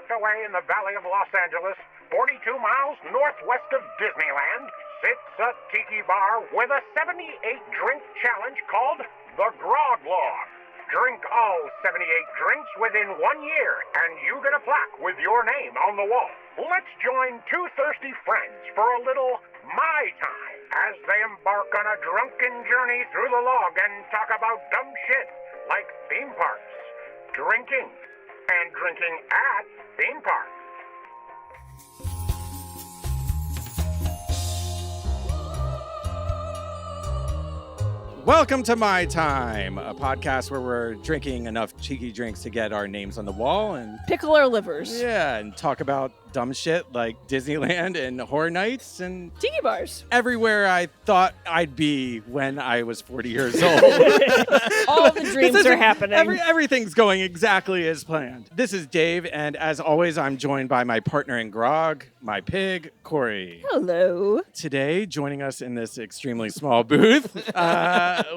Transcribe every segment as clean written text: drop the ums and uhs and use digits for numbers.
Tucked away in the valley of Los Angeles, 42 miles northwest of Disneyland, sits a tiki bar with a 78-drink challenge called the Grog Log. Drink all 78 drinks within 1 year, and you get a plaque with your name on the wall. Let's join two thirsty friends for a little My Time as they embark on a drunken journey through the log and talk about dumb shit like theme parks, drinking, and drinking at theme parks. Welcome to My Time, a podcast where we're drinking enough cheeky drinks to get our names on the wall and pickle our livers. Yeah, and talk about dumb shit like Disneyland and Horror Nights and tiki bars. Everywhere I thought I'd be when I was 40 years old. All the dreams are happening. Everything's going exactly as planned. This is Dave, and as always, I'm joined by my partner in grog, my pig, Corey. Hello. Today, joining us in this extremely small booth,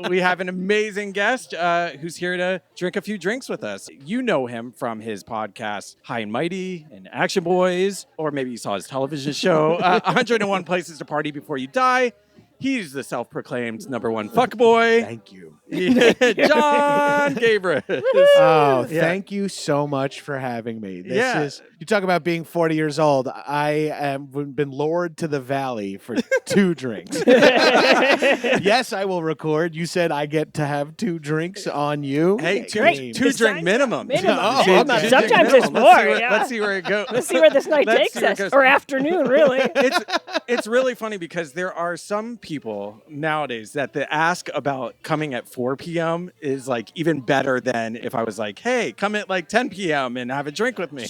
we have an amazing guest who's here to drink a few drinks with us. You know him from his podcast, High and Mighty and Action Boys, or maybe you saw his television show, 101 Places to Party Before You Die. He's the self-proclaimed #1 fuckboy. Thank you. Jon Gabrus. Oh, thank you so much for having me. You talk about being 40 years old. I have been lured to the valley for 2 drinks. Yes, I will record. You said I get to have 2 drinks on you. Hey, two drink minimum. Sometimes it's more. Let's see where it goes. Let's see where this night takes us. Or afternoon, really. It's really funny because there are some people nowadays that the ask about coming at 4 p.m. is like even better than if I was like, hey, come at like 10 p.m. and have a drink with me.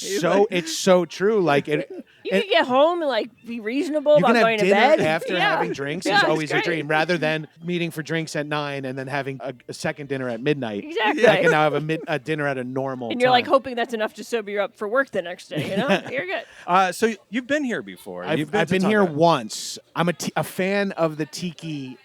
It's so true. Like you can get home and like be reasonable about going to bed. You can have dinner after having drinks is always a dream, rather Mm-hmm. than meeting for drinks at 9 and then having a second dinner at midnight. Exactly. I can now have a dinner at a normal and you're time. like hoping that's enough to sober you up for work the next day. You know, you're good. So you've been here before. I've been here once. I'm a fan of the tiki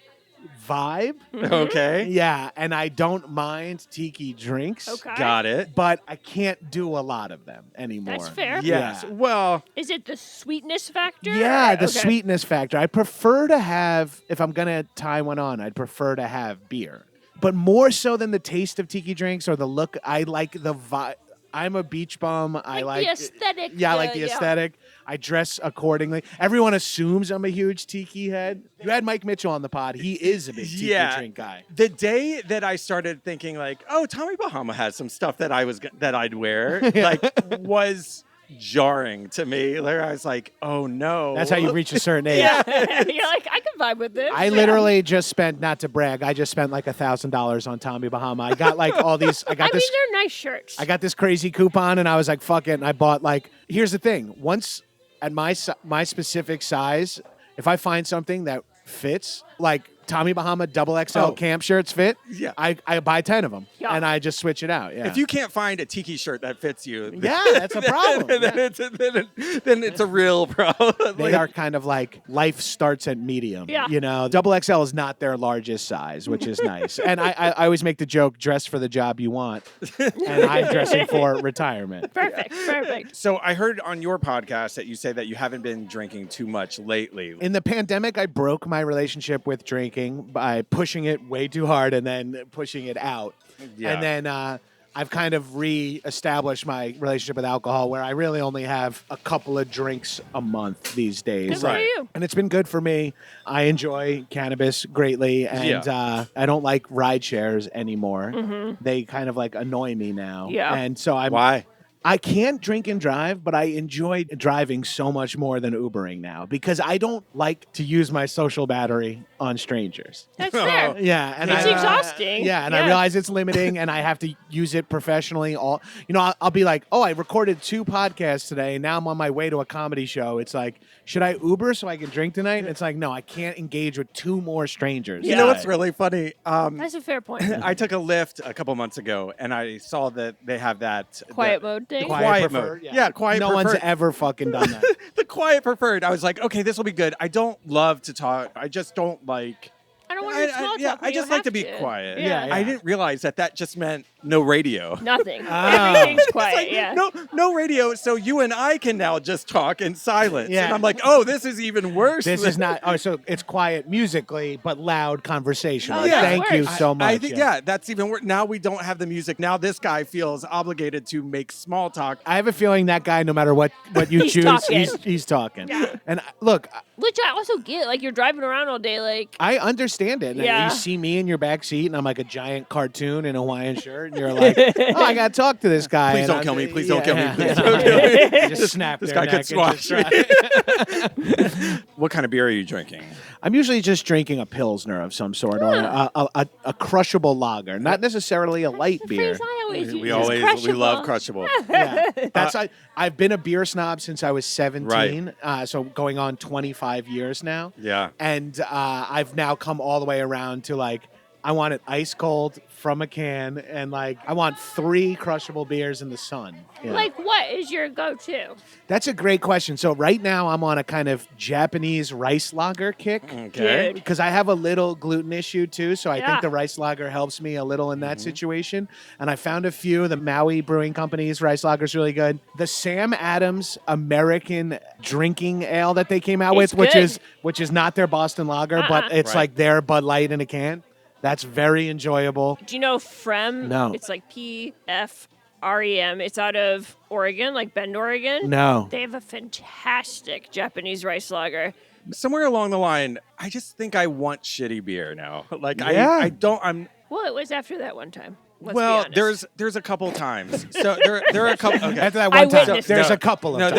vibe. Okay. Yeah, and I don't mind tiki drinks. Okay. Got it. But I can't do a lot of them anymore. That's fair. Yes. Yeah. Well, is it the sweetness factor? Yeah, the Okay. sweetness factor. I prefer to have, if I'm going to tie one on, I'd prefer to have beer. But more so than the taste of tiki drinks or the look, I like the vibe. I'm a beach bum. I like the aesthetic. Yeah, I like the aesthetic. I dress accordingly. Everyone assumes I'm a huge tiki head. You had Mike Mitchell on the pod. He is a big tiki drink guy. The day that I started thinking like, oh, Tommy Bahama has some stuff that I'd wear, like was jarring to me. Like, I was like, oh no. That's how you reach a certain age. Yeah. You're like, I can vibe with this. I literally just spent, not to brag, I just spent like $1,000 on Tommy Bahama. I got like all these. I mean, they're nice shirts. I got this crazy coupon, and I was like, fuck it. And I bought like, here's the thing. Once at my specific size, if I find something that fits, like Tommy Bahama XXL camp shirts fit, yeah, I buy 10 of them, and I just switch it out. Yeah. If you can't find a tiki shirt that fits you, that's a problem. then it's a real problem. They are kind of like life starts at medium. Yeah. You know, XXL is not their largest size, which is nice. And I always make the joke, dress for the job you want. And I'm dressing for retirement. Perfect. So I heard on your podcast that you say that you haven't been drinking too much lately. In the pandemic, I broke my relationship with drinking by pushing it way too hard and then pushing it out. Yeah. And then I've kind of re-established my relationship with alcohol where I really only have a couple of drinks a month these days. Good for you. And it's been good for me. I enjoy cannabis greatly, and I don't like ride shares anymore. Mm-hmm. They kind of like annoy me now. Yeah. And so Why? I can't drink and drive, but I enjoy driving so much more than Ubering now because I don't like to use my social battery on strangers. That's fair. Yeah, and It's exhausting. Yeah, and I realize it's limiting, and I have to use it professionally. I'll be like, oh, I recorded 2 podcasts today. Now I'm on my way to a comedy show. It's like, should I Uber so I can drink tonight? And it's like, no, I can't engage with 2 more strangers. You know what's really funny? That's a fair point. I took a Lyft a couple months ago, and I saw that they have that Quiet mode thing. Quiet preferred, mode. Yeah, quiet no preferred. one's ever fucking done that. The quiet preferred. I was like, okay, this will be good. I don't love to talk. I just don't like. I don't want to do small talk. I just like to be quiet. Yeah. I didn't realize that just meant no radio. Nothing. Oh. Everything's quiet. Yeah. No radio, so you and I can now just talk in silence. Yeah. And I'm like, oh, this is even worse. This is not. Oh, so it's quiet musically, but loud conversational. Oh, yeah. Thank you Worse. so much. I think, that's even worse. Now we don't have the music. Now this guy feels obligated to make small talk. I have a feeling that guy, no matter what you He's choose, talking. he's talking. Yeah. And look, Which I also get. Like, you're driving around all day, like. I understand it. Yeah. You see me in your back seat, and I'm like a giant cartoon in a Hawaiian shirt, and you're like, "Oh, I got to talk to this guy." Please And don't I'm- kill me. Please don't kill me. yeah. Please don't kill me. Just snap This their guy neck could and squash just me. try- What kind of beer are you drinking? I'm usually just drinking a Pilsner of some sort or a crushable lager, not necessarily a light The beer. phrase I always use We is we love crushable. crushable. Yeah. I've been a beer snob since I was 17, Right. so going on 25 years now. Yeah. And I've now come all the way around to like, I want it ice cold from a can, and like I want 3 crushable beers in the sun. Yeah. Like, what is your go-to? That's a great question. So right now I'm on a kind of Japanese rice lager kick. Okay. Dude. Because I have a little gluten issue too, so I Yeah. think the rice lager helps me a little in that situation. And I found a few. The Maui Brewing Company's rice lager is really good. The Sam Adams American drinking ale that they came out It's with, good. which is not their Boston lager, but it's Right. like their Bud Light in a can. That's very enjoyable. Do you know Frem? No. It's like PFREM. It's out of Oregon, like Bend, Oregon. No. They have a fantastic Japanese rice lager. Somewhere along the line, I just think I want shitty beer now. Like Yeah. I don't. I'm Well, it was after that one time. Let's be well. honest. There's a couple times. So there are a couple. Okay. After that I one time, witnessed there's it. a couple of No, times.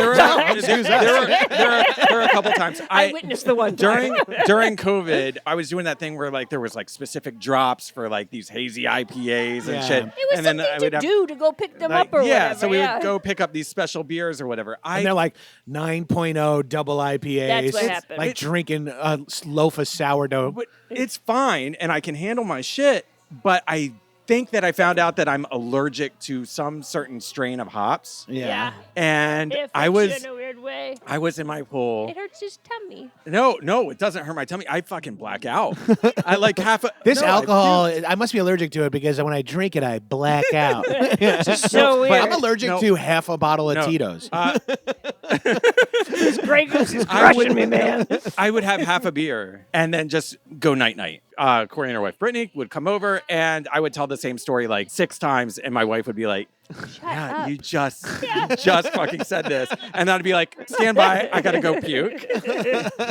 there are a couple times. I witnessed the one time. during COVID, I was doing that thing where like there was like specific drops for like these hazy IPAs and Yeah. shit. It was and then something I would to have, do to go pick them like, up or yeah, whatever. so we would go pick up these special beers or whatever. And they're like 9.0 double IPAs. That's what happened. Like drinking a loaf of sourdough. But it's fine and I can handle my shit, but I think that I found out that I'm allergic to some certain strain of hops. Yeah. And It I affects you was in a weird way. I was in my pool. It hurts his tummy. No, it doesn't hurt my tummy. I fucking black out. I like half a This no, I alcohol, do. I must be allergic to it because when I drink it, I black out. So But weird. I'm allergic No. to half a bottle of No. Tito's. This Grey Goose is I crushing me, man. I would have half a beer and then just go night. Corey and her wife Brittany would come over and I would tell the same story like 6 times and my wife would be like, yeah, up. you just fucking said this. And I'd be like, stand by, I gotta go puke.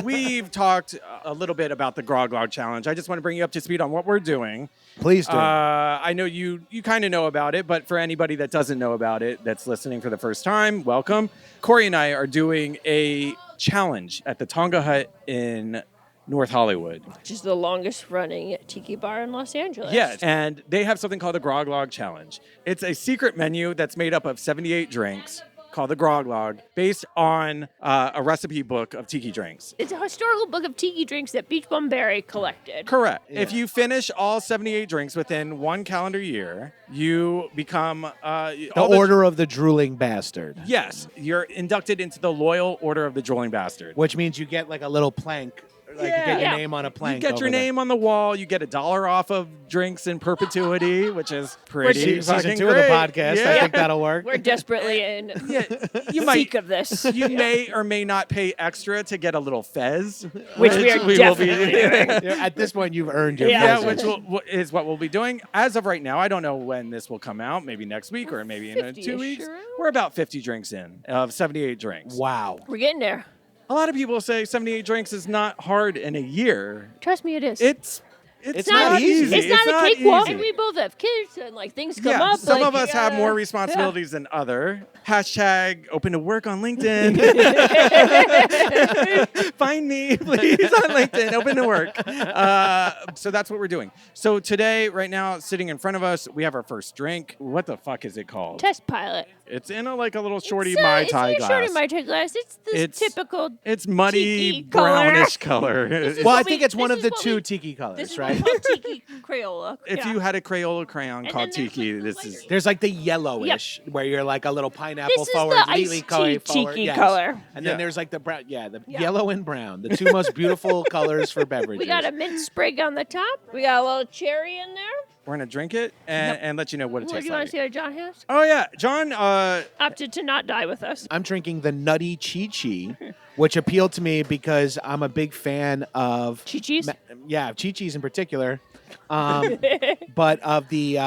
We've talked a little bit about the Grog Log Challenge. I just want to bring you up to speed on what we're doing. Please do. I know you kind of know about it, but for anybody that doesn't know about it, that's listening for the first time, welcome. Corey and I are doing a challenge at the Tonga Hut in North Hollywood. Which is the longest running tiki bar in Los Angeles. Yes, and they have something called the Grog Log Challenge. It's a secret menu that's made up of 78 drinks called the Grog Log, based on a recipe book of tiki drinks. It's a historical book of tiki drinks that Beach Bum Berry collected. Correct. Yeah. If you finish all 78 drinks within 1 calendar year, you become the Order of the Drooling Bastard. Yes, you're inducted into the Loyal Order of the Drooling Bastard. Which means you get like a little plank. Like you get your Yeah. name on a plank. You get your over there. name on the wall. You get $1 off of drinks in perpetuity, which is pretty Season fucking 2 great. of the podcast. Yeah. I think that'll work. We're desperately in You might. seek of this. You may or may not pay extra to get a little fez, Which we are will be definitely doing. At this point, you've earned your Yeah. Yeah, present. which is what we'll be doing. As of right now, I don't know when this will come out. Maybe next week or maybe in 50-ish 2 weeks. around? We're about 50 drinks in of 78 drinks. Wow. We're getting there. A lot of people say 78 drinks is not hard in a year. Trust me, it is. It's not easy. It's not a cakewalk. easy. And we both have kids and like things come Yeah, up. some like, of you us have gotta- more responsibilities than other. Hashtag open to work on LinkedIn. Find me, please, on LinkedIn. Open to work. So that's what we're doing. So today, right now, sitting in front of us, we have our first drink. What the fuck is it called? Test pilot. It's in a little shorty It's Mai Tai it's a shorty glass. Mai Tai glass. It's this It's- typical. It's muddy, Tiki color. brownish color. This is Well, I what think we- it's one this of is the what 2 we- tiki This colors, is right? what we call tiki Crayola. If Yeah. you had a Crayola crayon And called then there's, Tiki, like, the this lighter- is... There's like the yellowish, where you're like a little pineapple This is forward, the lily iced color tea forward. tiki yes. color. And Yeah. then there's like the brown, the Yeah. yellow and brown, the 2 most beautiful colors for beverages. We got a mint sprig on the top. We got a little cherry in there. We're going to drink it and let you know what it What, tastes do you want like. to see what John has? Oh, yeah. John, Opted to not die with us. I'm drinking the Nutty Chi-Chi, which appealed to me because I'm a big fan of Chi-Chis? Chi-Chis in particular, but of the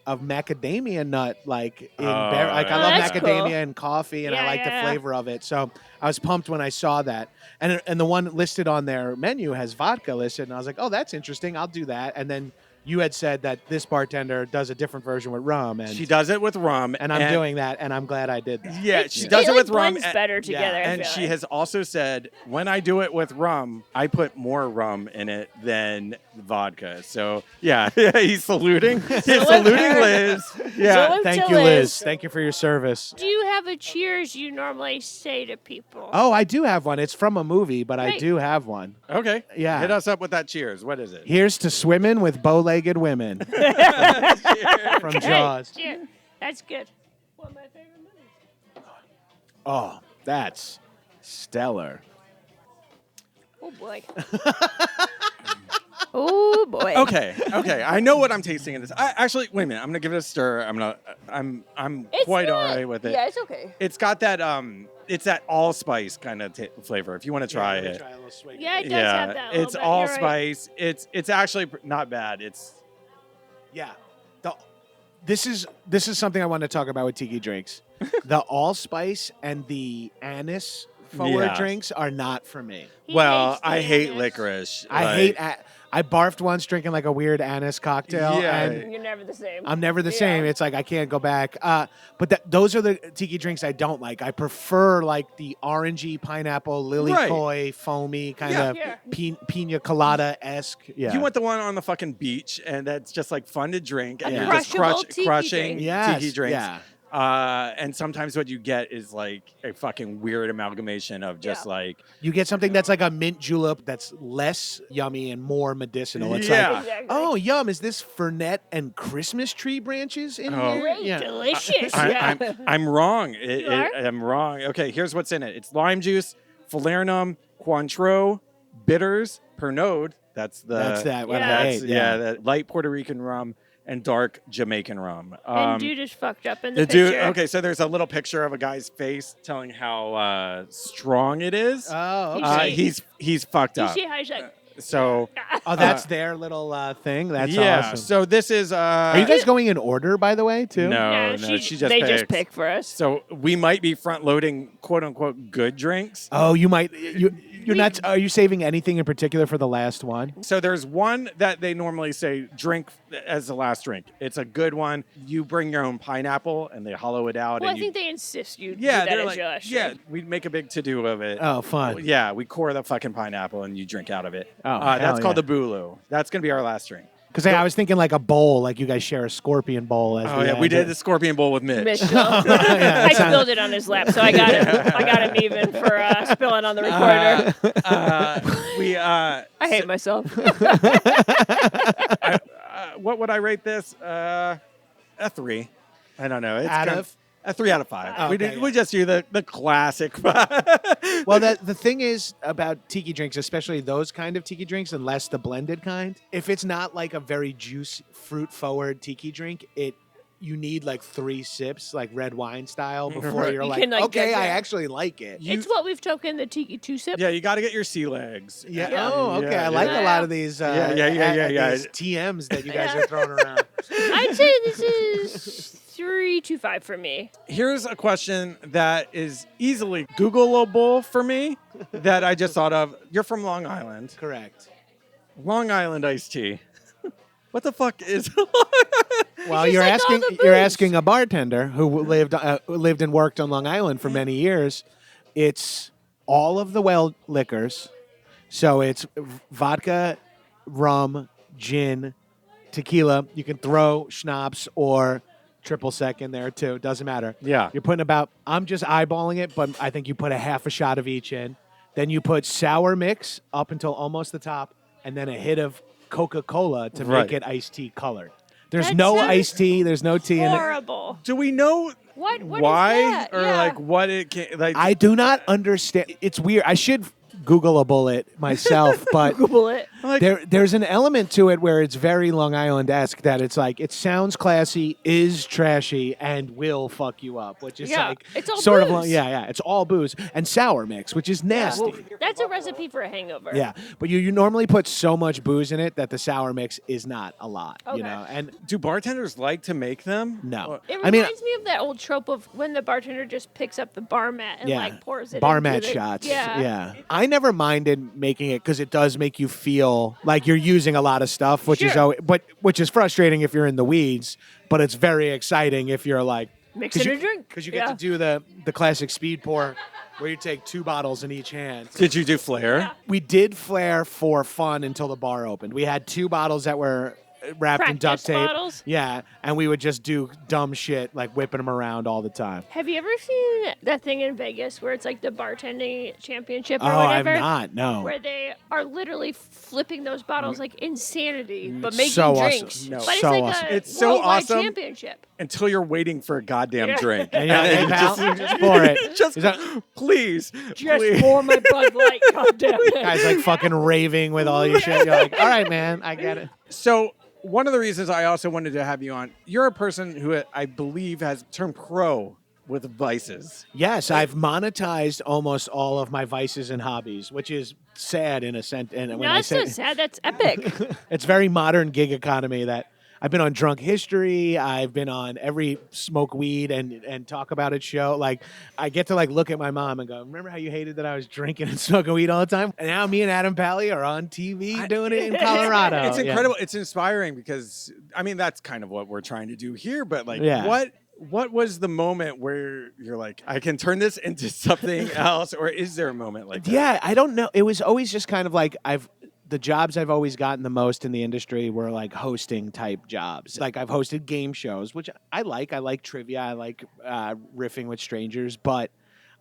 of macadamia nut, like I love that's macadamia cool. and coffee, and I Yeah, like yeah. the flavor of it. So I was pumped when I saw that, and the one listed on their menu has vodka listed, and I was like, oh, that's interesting. I'll do that. And then you had said that this bartender does a different version with rum, and she does it with rum. and I'm doing that, and I'm glad I did that. Yeah, she does it like with rum. blends better together. I And feel she like. has also said, when I do it with rum, I put more rum in it than vodka. So, yeah, he's saluting. He's saluting Liz. Yeah. Salute Thank to you, Liz. Liz. Thank you for your service. Do you have a cheers you normally say to people? Oh, I do have one. It's from a movie, but I Great. do have one. Okay. Yeah. Hit us up with that cheers. What is it? Here's to swimming with bow-legged women from Hey, Jaws. cheers. That's good. One of my favorite movies. Oh, that's stellar. Oh boy. Oh boy. Okay. I know what I'm tasting in this. Actually, wait a minute. I'm gonna give it a stir. I'm It's quite not- all right with it. Yeah, it's okay. It's got that it's that allspice kind of flavor. If you want to try it. Yeah, it does have that. a little It's bit. You're right. allspice. It's actually not bad. It's Yeah. This is something I want to talk about with tiki drinks. The allspice and the anise forward Yeah. drinks are not for me. He well, hates the I hate anise. licorice. I hate. I barfed once drinking like a weird anise cocktail, Yeah. and You're never the same. I'm never the Yeah. same. It's like I can't go back. But those are the tiki drinks I don't like. I prefer like the orangey, pineapple, lily Right. koi, foamy kind Yeah. of Yeah. pina colada esque. Yeah. You want the one on the fucking beach, and that's just like fun to drink, and A you're just crushable tiki crushing drink. Yes, tiki drinks. yeah. And sometimes what you get is like a fucking weird amalgamation of just Yeah. like You get something that's like a mint julep that's less yummy and more medicinal. It's Yeah. like, Exactly. oh, yum, is this fernet and Christmas tree branches in Oh. here? Great, Yeah. delicious. Yeah. I'm wrong. You are? I'm wrong. Okay, here's what's in it. It's lime juice, falernum, Cointreau, bitters, Pernod. That's that one Yeah. I That's hate. that light Puerto Rican rum and dark Jamaican rum. And dude is fucked up in the, The dude. picture. Okay, so there's a little picture of a guy's face telling how strong it is. Oh, okay. He's fucked You up. see how he's like, So Oh, that's their little thing? That's yeah. awesome. So this is. Are you guys going in order, by the way, too? No, she just they picks. just pick for us. So we might be front loading quote unquote good drinks. Oh, you might. You're not. Are you saving anything in particular for the last one? So there's one that they normally say drink as the last drink. It's a good one. You bring your own pineapple and they hollow it out. Well, I and think they insist you do yeah, that they're at like, Josh. yeah, we make a big to do of it. Oh, fun. Yeah, we core the fucking pineapple and you drink out of it. Oh, That's hell called yeah. the Bulu. That's gonna be our last drink. Because I was thinking like a bowl, like you guys share a scorpion bowl. As Oh the yeah, we end. did the scorpion bowl with Mitch. Mitchell. Yeah, I it sounds- spilled it on his lap, so I got him. I got him even for spilling on the recorder. I hate myself. What would I rate this? A 3. I don't know. It's Out kind of? a 3 out of 5. Okay, We just do the classic. Well, the thing is about tiki drinks, especially those kind of tiki drinks, unless the blended kind, if it's not like a very juice, fruit-forward tiki drink, you need like 3 sips, like red wine style, before Right. you're You like, can, like, okay, get I there. actually like it. It's what we've taken the Tiki 2-sip. Yeah, you got to get your sea legs. Yeah. Yeah. Oh, okay. Yeah, I like yeah. a lot of these. Yeah. These TMs that you guys are throwing around. I'd say this is 3 to 5 for me. Here's a question that is easily Googleable for me that I just thought of. You're from Long Island. Correct. Long Island iced tea. What the fuck is? Well, just you're like all asking the you're booze. asking a bartender who lived and worked on Long Island for many years. It's all of the well liquors, so it's vodka, rum, gin, tequila. You can throw schnapps or triple sec in there too. Doesn't matter. Yeah. You're putting about. I'm just eyeballing it, but I think you put a half a shot of each in. Then you put sour mix up until almost the top, and then a hit of Coca-Cola to Right. make it iced tea colored. There's That no sounds iced tea. There's no tea in it. Horrible. Do we know What is why that? or Yeah. like what it can like? I do not understand. It's weird. I should Googleable it myself, but Google it. there's an element to it where it's very Long Island-esque that it's like, it sounds classy, is trashy, and will fuck you up, which is like it's all sort booze. of, it's all booze and sour mix, which is nasty. Well, that's a recipe for a hangover. Yeah, but you normally put so much booze in it that the sour mix is not a lot, Okay. And Do bartenders like to make them? no. It I mean, reminds me of that old trope of when the bartender just picks up the bar mat and like pours it bar into mat the, shots. Yeah. I never minded making it because it does make you feel like you're using a lot of stuff, which is which is frustrating if you're in the weeds, but it's very exciting if you're like Mix it in a drink. because you get to do the classic speed pour where you take 2 bottles in each hand. Did you do flair? We did flare for fun until the bar opened. We had 2 bottles that were wrapped in duct Practice tape. bottles? Yeah, and we would just do dumb shit like whipping them around all the time. Have you ever seen that thing in Vegas where it's like the bartending championship or Oh, I've whatever? not. No. Where they are literally flipping those bottles like insanity, but making So awesome. drinks. No. But it's So like awesome. a It's so worldwide awesome. championship. Until you're waiting for a goddamn drink. And you're like, hey, pal, just pour it. Just Is that- please, Just please. pour my Bud Light, goddamn it. Guys like fucking raving with all your shit. You're like, all right, man, I get it. So one of the reasons I also wanted to have you on, you're a person who I believe has turned pro with vices. Yes, I've monetized almost all of my vices and hobbies, which is sad in a sense. And when No, I that's say so sad. That's epic. it's very modern gig economy that I've been on Drunk History. I've been on every Smoke Weed and Talk About It show. Like, I get to like look at my mom and go, remember how you hated that I was drinking and smoking weed all the time? And now me and Adam Pally are on TV doing it in Colorado. It's Yeah. incredible. It's inspiring because, I mean, that's kind of what we're trying to do here. But like, Yeah. what was the moment where you're like, I can turn this into something else? Or is there a moment like that? Yeah, I don't know. It was always just kind of like the jobs I've always gotten the most in the industry were like hosting type jobs. Like I've hosted game shows, which I like. I like trivia. I like riffing with strangers. But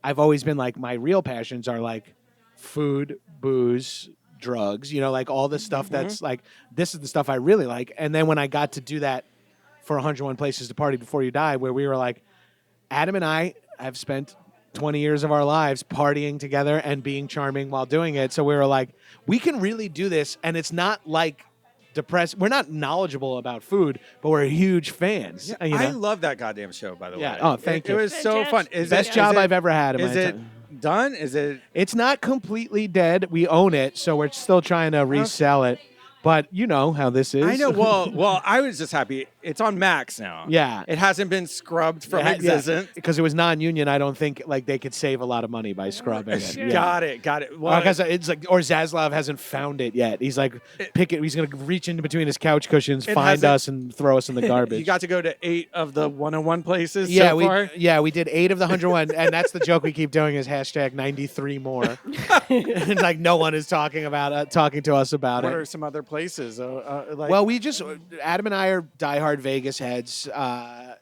I've always been like, my real passions are like food, booze, drugs, like all the stuff that's like, this is the stuff I really like. And then when I got to do that for 101 Places to Party Before You Die, where we were like, Adam and I have spent 20 years of our lives partying together and being charming while doing it. So we were like, we can really do this. And it's not like depressed. We're not knowledgeable about food, but we're huge fans. Yeah, I love that goddamn show, by the way. Oh, thank you. It was so fun. Best job I've ever had in my Is it time. done? Is it? It's not completely dead. We own it, so we're still trying to resell it. But you know how this is. I know. Well, I was just happy. It's on Max now. Yeah. It hasn't been scrubbed from existence. Because it was non-union, I don't think like they could save a lot of money by scrubbing it. Sure. Got it. Well, Because it's like, or Zaslav hasn't found it yet. He's like, pick it. He's gonna reach in between his couch cushions, find hasn't- us, and throw us in the garbage. you got to go to 8 of the 101 places yeah, so far. we did 8 of the 101, and that's the joke we keep doing is hashtag 93 more. And like no one is talking to us about What it. are some other places? Like, Well, Adam and I are diehard Vegas heads,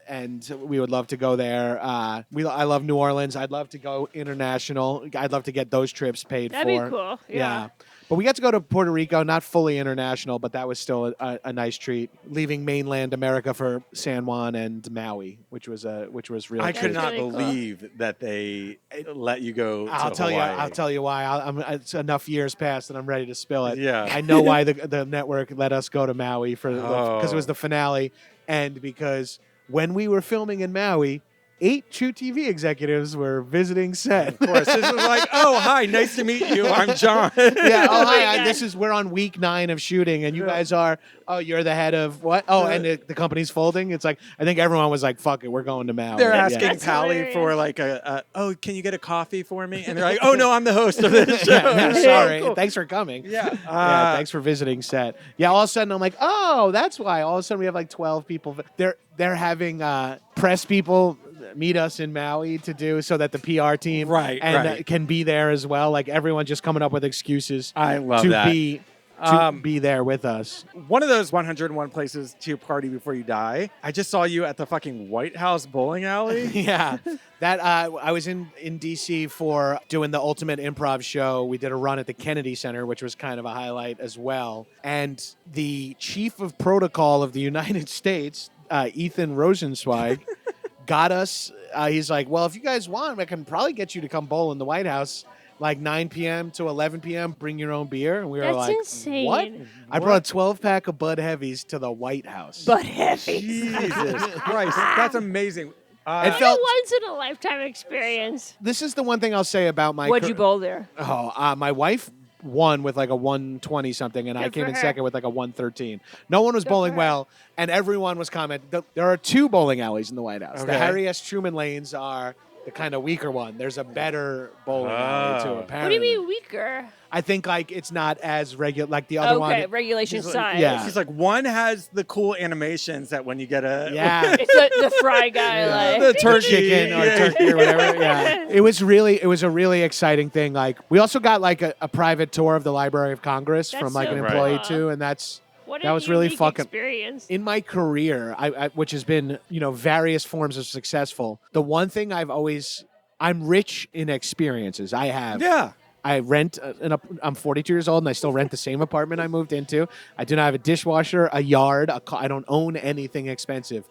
and we would love to go there. I love New Orleans. I'd love to go international. I'd love to get those trips paid That'd for. be cool. Yeah. But we got to go to Puerto Rico, not fully international, but that was still a nice treat. Leaving mainland America for San Juan and Maui, which was really. I That's could not really cool. believe that they let you go. I'll to tell you. Hawaii. I'll tell you why. It's enough years past, and I'm ready to spill it. Yeah. I know why the network let us go to Maui because Oh. it was the finale, and because when we were filming in Maui, 8 True TV executives were visiting set. Of course, this was like, oh, hi, nice to meet you. I'm John. Yeah. Oh, Oh my hi. God. We're on week 9 of shooting, and you guys are. Oh, you're the head of what? Oh, and the company's folding. It's like I think everyone was like, "Fuck it, we're going to Maui." They're Yeah. asking That's Pally hilarious. for like oh, can you get a coffee for me? And they're like, oh no, I'm the host of this show. Yeah, sorry. Cool. Thanks for coming. Yeah. Yeah, thanks for visiting set. Yeah, all of a sudden I'm like, oh, that's why. All of a sudden we have like 12 people. They're having press people meet us in Maui to do so that the PR team Right. can be there as well. Like everyone just coming up with excuses I love to that. be there with us. One of those 101 places to party before you die. I just saw you at the fucking White House bowling alley. Yeah, that I was in DC for doing the Ultimate Improv show. We did a run at the Kennedy Center, which was kind of a highlight as well. And the chief of protocol of the United States, Ethan Rosenzweig, got us. He's like, well, if you guys want, I can probably get you to come bowl in the White House. like 9 p.m. to 11 p.m. Bring your own beer, and we were That's like, insane. what? I brought a 12-pack of Bud Heavies to the White House. But heavy. Jesus Christ, that's amazing. It What felt. a once in a lifetime experience. This is the one thing I'll say about my. What'd you bowl there? My wife won with like a 120 something, and I Good came for in her. second with like a 113. No one was Good bowling for her. well, and everyone was commenting. There are 2 bowling alleys in the White House. The Okay. Harry S. Truman lanes are the kind of weaker one. There's a better bowling alley too. Oh. What do Apparently, you mean weaker? I think like it's not as regular like the other Okay, one. regulation size. yeah. He's like, one has the cool animations that when you get a Yeah. It's like the fry guy, like the turkey Chicken or turkey or whatever. Yeah, it was a really exciting thing. Like we also got like a private tour of the Library of Congress That's from like so an Right. employee cool. too, and that What was really unique fucking. experience. In my career, which has been various forms of successful, the one thing I'm rich in experiences. I have. Yeah. I rent. I'm 42 years old, and I still rent the same apartment I moved into. I do not have a dishwasher, a yard. I don't own anything expensive,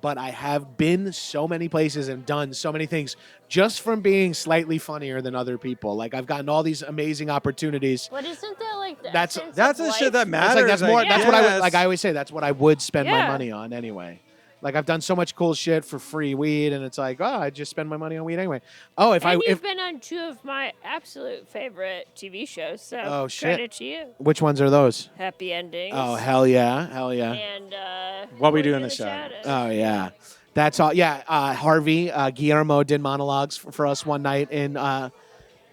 but I have been so many places and done so many things just from being slightly funnier than other people. Like I've gotten all these amazing opportunities. But isn't that like the That's- essence That's of the life? shit that That's matters. that's more. like, That's what I would, yes. like. I always say that's what I would spend my Yeah. money on anyway. Like I've done so much cool shit for free weed, and it's like, oh, I just spend my money on weed anyway. Oh, And you've been on 2 of my absolute favorite TV shows, so Oh, shit. credit to you. which ones are those? Happy endings. Oh hell yeah, hell yeah. And What We Do in the Shadows. Oh yeah, that's all. Yeah, Harvey Guillermo did monologues for us one night in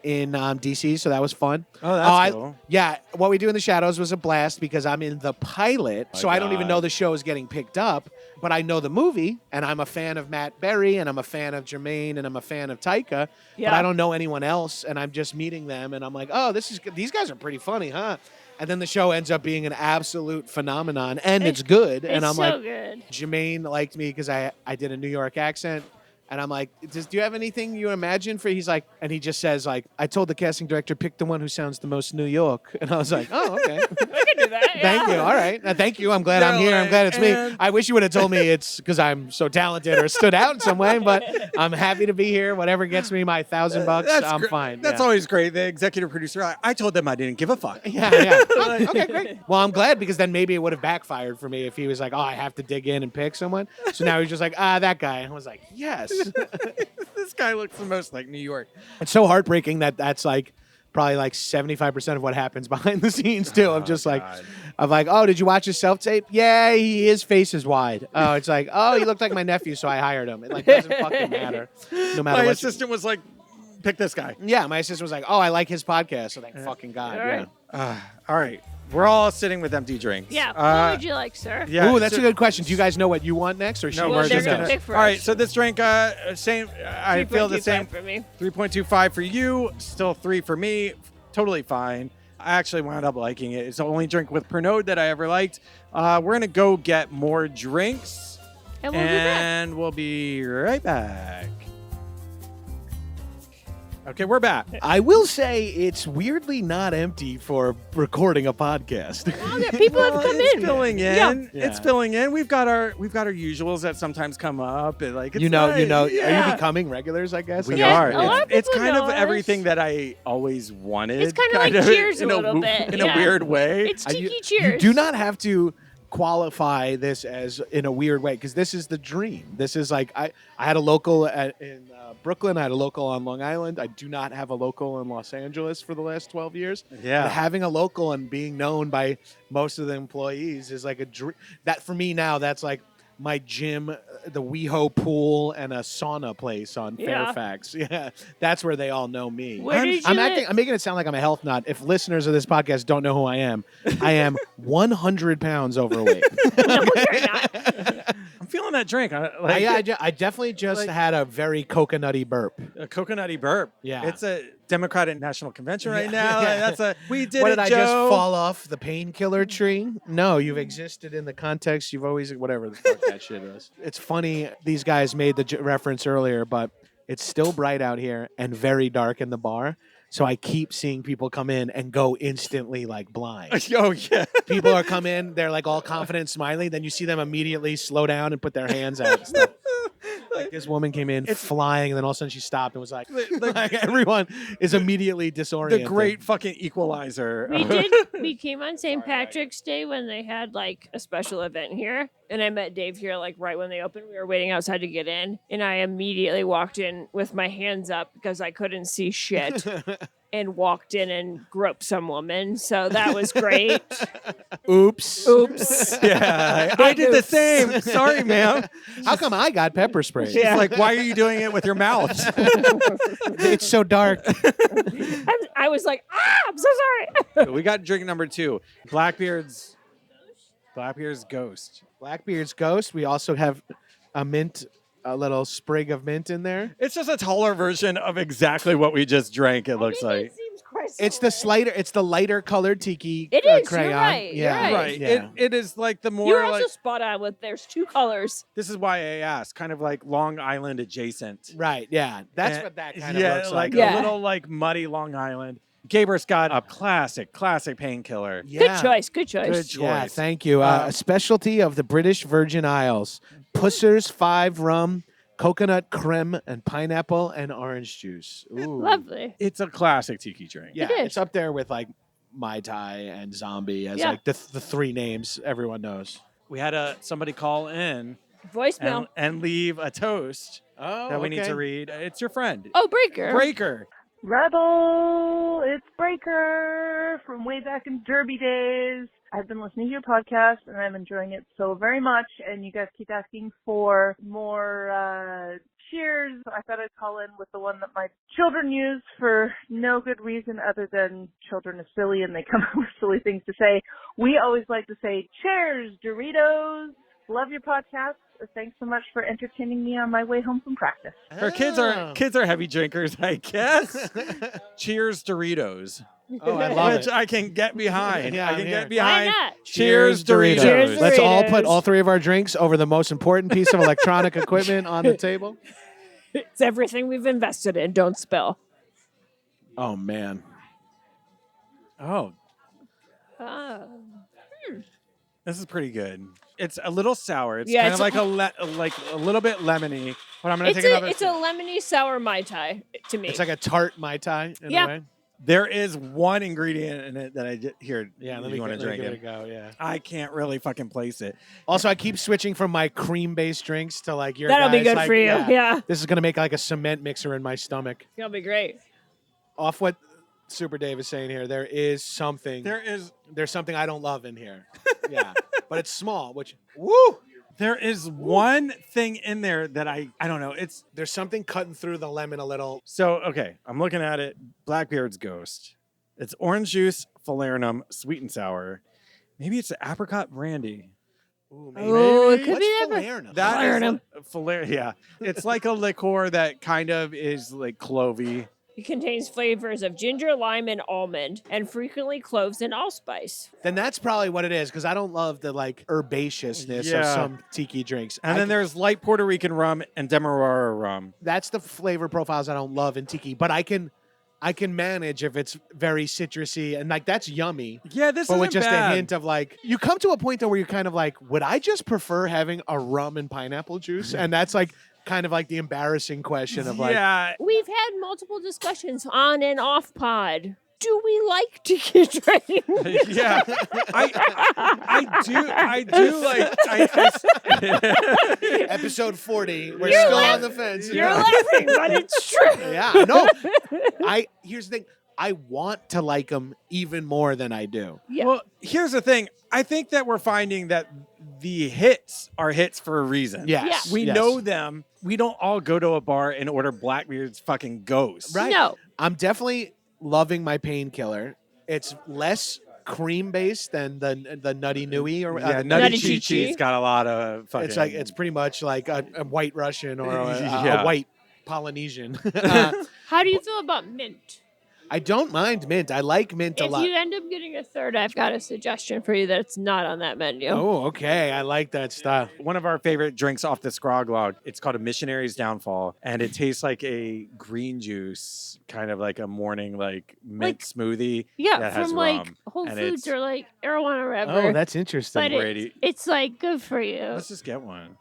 DC, so that was fun. Oh, that's cool. Yeah, What We Do in the Shadows was a blast because I'm in the pilot, so I don't even God. know the show is getting picked up, but I know the movie, and I'm a fan of Matt Berry, and I'm a fan of Jermaine, and I'm a fan of Taika, but Yeah. I don't know anyone else, and I'm just meeting them, and I'm like, oh, this is good. These guys are pretty funny, huh? And then the show ends up being an absolute phenomenon, and it's good, and It's I'm so like, good. Jermaine liked me because I did a New York accent. And I'm like, do you have anything you imagine for? He's like, and he just says like, I told the casting director, pick the one who sounds the most New York. And I was like, oh, okay. I can do that. Thank you. All right. Thank you. I'm glad I'm here. I'm glad it's me. and- I wish you would have told me it's because I'm so talented or stood out in some way, but I'm happy to be here. Whatever gets me my $1,000, I'm gr- fine. That's yeah. always great. The executive producer, I told them I didn't give a fuck. Yeah, yeah. Oh, okay, great. Well, I'm glad because then maybe it would have backfired for me if he was like, oh, I have to dig in and pick someone. So now he's just like, that guy. And I was like, yes. This guy looks the most like New York. It's so heartbreaking that that's like probably like 75% of what happens behind the scenes too. I'm just like, God. I'm like, oh, did you watch his self tape? Yeah, his face is wide. Oh, it's like, oh, he looked like my nephew, so I hired him. It like doesn't fucking matter, no matter My what. assistant was like, pick this guy. Yeah, my assistant was like, oh, I like his podcast. So thank fucking God. All right. Yeah. All right. We're all sitting with empty drinks. Yeah. What would you like, sir? Yeah. Ooh, that's so- a good question. Do you guys know what you want next, or No, should Well, we're they're just gonna gonna. pick All right, first. so this drink, same. I feel the 3.25 same. for me. 3.25 for you, still 3 for me. Totally fine. I actually wound up liking it. It's the only drink with Pernod that I ever liked. We're gonna go get more drinks, And we'll be back. and we'll be right back. Okay, we're back. I will say it's weirdly not empty for recording a podcast. Oh, yeah, people have come It's in. filling in. Yeah. It's filling in. We've got our usuals that sometimes come up. And like it's you know. Are yeah. you becoming regulars? I guess. We Yeah, are. a lot of It's people kind know of us. everything that I always wanted. It's kinda like Cheers a little bit, in yeah. a weird way. It's You- Tiki Cheers. You do not have to qualify this as in a weird way because this is the dream. This is like I had a local in Brooklyn. I had a local on Long Island. I do not have a local in Los Angeles for the last 12 years. Yeah. But having a local and being known by most of the employees is like a dream. That for me now, that's like my gym, the WeHo pool, and a sauna place on Yeah. Fairfax. Yeah, that's where they all know me. Where did you I'm live? I'm making it sound like I'm a health nut. If listeners of this podcast don't know who I am 100 pounds overweight. No, you're not. I'm feeling that drink. I definitely just like- had a very coconutty burp. A coconutty burp. Yeah. It's a Democratic National Convention right Yeah. now. That's a we did What it, did I Joe. just fall off the painkiller tree? No, you've existed in the context. You've always whatever the fuck that shit is. It's funny. These guys made the reference earlier, but it's still bright out here and very dark in the bar. So I keep seeing people come in and go instantly like blind. Oh yeah. People are come in, they're like all confident, smiling. Then you see them immediately slow down and put their hands out. And stuff. Like this woman came in flying, and then all of a sudden she stopped and was like, Like- like everyone is immediately disoriented. The great fucking equalizer. We came on St. Patrick's Day when they had like a special event here. And I met Dave here like right when they opened. We were waiting outside to get in. And I immediately walked in with my hands up because I couldn't see shit. And walked in and groped some woman. So that was great. Oops. Oops. Yeah, I did the same. Sorry, ma'am. How come I got pepper spray? She's like, why are you doing it with your mouth? It's so dark. I was like, I'm so sorry. We got drink number 2. Blackbeard's Ghost. Blackbeard's Ghost. We also have a little sprig of mint in there. It's just a taller version of exactly what we just drank, it looks like. It seems quite It's the lighter colored tiki It is, crayon. you're right, Yeah. you're Right. Yeah. It is like the more You're like also spot on with there's 2 colors. this is why I asked, kind of like Long Island adjacent. Right. Yeah. That's And- what that kind yeah, of looks like like. Yeah. a little like muddy Long Island. Gabrus got a classic painkiller. Yeah. Good choice. Good choice. Good choice. Yeah, thank you. A specialty of the British Virgin Isles. Pusser's 5 rum, coconut creme, and pineapple and orange juice. Ooh. Lovely. It's a classic tiki drink. Yeah, It is. it's up there with like Mai Tai and Zombie as Yeah. like the 3 names everyone knows. We had somebody call in Voicemail. and leave a toast Oh, that we need to read. It's your friend. Oh, Breaker. Breaker. Rebel, it's Breaker from way back in Derby days. I've been listening to your podcast and I'm enjoying it so very much. And you guys keep asking for more cheers. I thought I'd call in with the one that my children use for no good reason other than children are silly and they come up with silly things to say. We always like to say, cheers, Doritos. Love your podcast. Thanks so much for entertaining me on my way home from practice. Her kids are heavy drinkers, I guess. Cheers, Doritos. Oh, I love Which it. I can get behind. Yeah, I can here. get behind. Why not? Cheers, Doritos. Cheers, Let's all put Doritos. all 3 of our drinks over the most important piece of electronic equipment on the table. It's everything we've invested in. Don't spill. Oh, man. Oh, Oh. this is pretty good. It's a little sour. It's Yeah, kind of it's like a little bit lemony. But I'm gonna take another. It's a lemony sour Mai Tai to me. It's like a tart Mai Tai in Yeah. a way. There is one ingredient in it that I did here. Yeah, if let me you want to give drink it a it. go, yeah. I can't really fucking place it. Also, I keep switching from my cream-based drinks to like your That'll be guys, good like, for you. Yeah. This is going to make like a cement mixer in my stomach. It'll be great. Off what Super Dave is saying here, there is something. There's something I don't love in here. Yeah, but it's small, which woo. There is one thing in there that I don't know. There's something cutting through the lemon a little. So okay, I'm looking at it. Blackbeard's Ghost. It's orange juice, falernum, sweet and sour. Maybe it's apricot brandy. Ooh, Oh, it could What's be that. falernum? That Falernum. is falernum. Yeah, it's like a liqueur that kind of is like clovey. It contains flavors of ginger, lime, and almond, and frequently cloves and allspice. Then that's probably what it is, because I don't love the like herbaceousness of Yeah. some tiki drinks. And then there's light Puerto Rican rum and Demerara rum. that's the flavor profiles I don't love in tiki, but I can manage if it's very citrusy and like that's yummy. Yeah, this But is with just bad. a hint of like, you come to a point though where you're kind of like, would I just prefer having a rum and pineapple juice? And that's like kind of like the embarrassing question of like, yeah, We've had multiple discussions on and off pod. Do we like tiki drink? yeah. I do like. episode 40, we're You're still laugh- on the fence. You're laughing, but it's true. Yeah, no. Here's the thing. I want to like them even more than I do. Yeah. Well, here's the thing. I think that we're finding that the hits are hits for a reason. Yes. We yes. know them. We don't all go to a bar and order Blackbeard's fucking Ghost. Right. No. I'm definitely loving my painkiller. It's less cream based than the Nutty Nui or Yeah, Nutty Nutty Chi Chi Chi's got a lot of fucking. it's pretty much like a white Russian or Yeah. a white Polynesian. How do you feel about mint? I don't mind mint. I like mint a If lot. you end up getting a third, I've got a suggestion for you that's not on that menu. Oh, okay. I like that stuff. One of our favorite drinks off this Grog Log. It's called a Missionary's Downfall, and it tastes like a green juice, kind of like a morning like mint smoothie. Yeah, that has from like rum, Whole and Foods it's- or like Arowana or whatever. Oh, that's interesting. but Brady. it's like good for you. Let's just get one.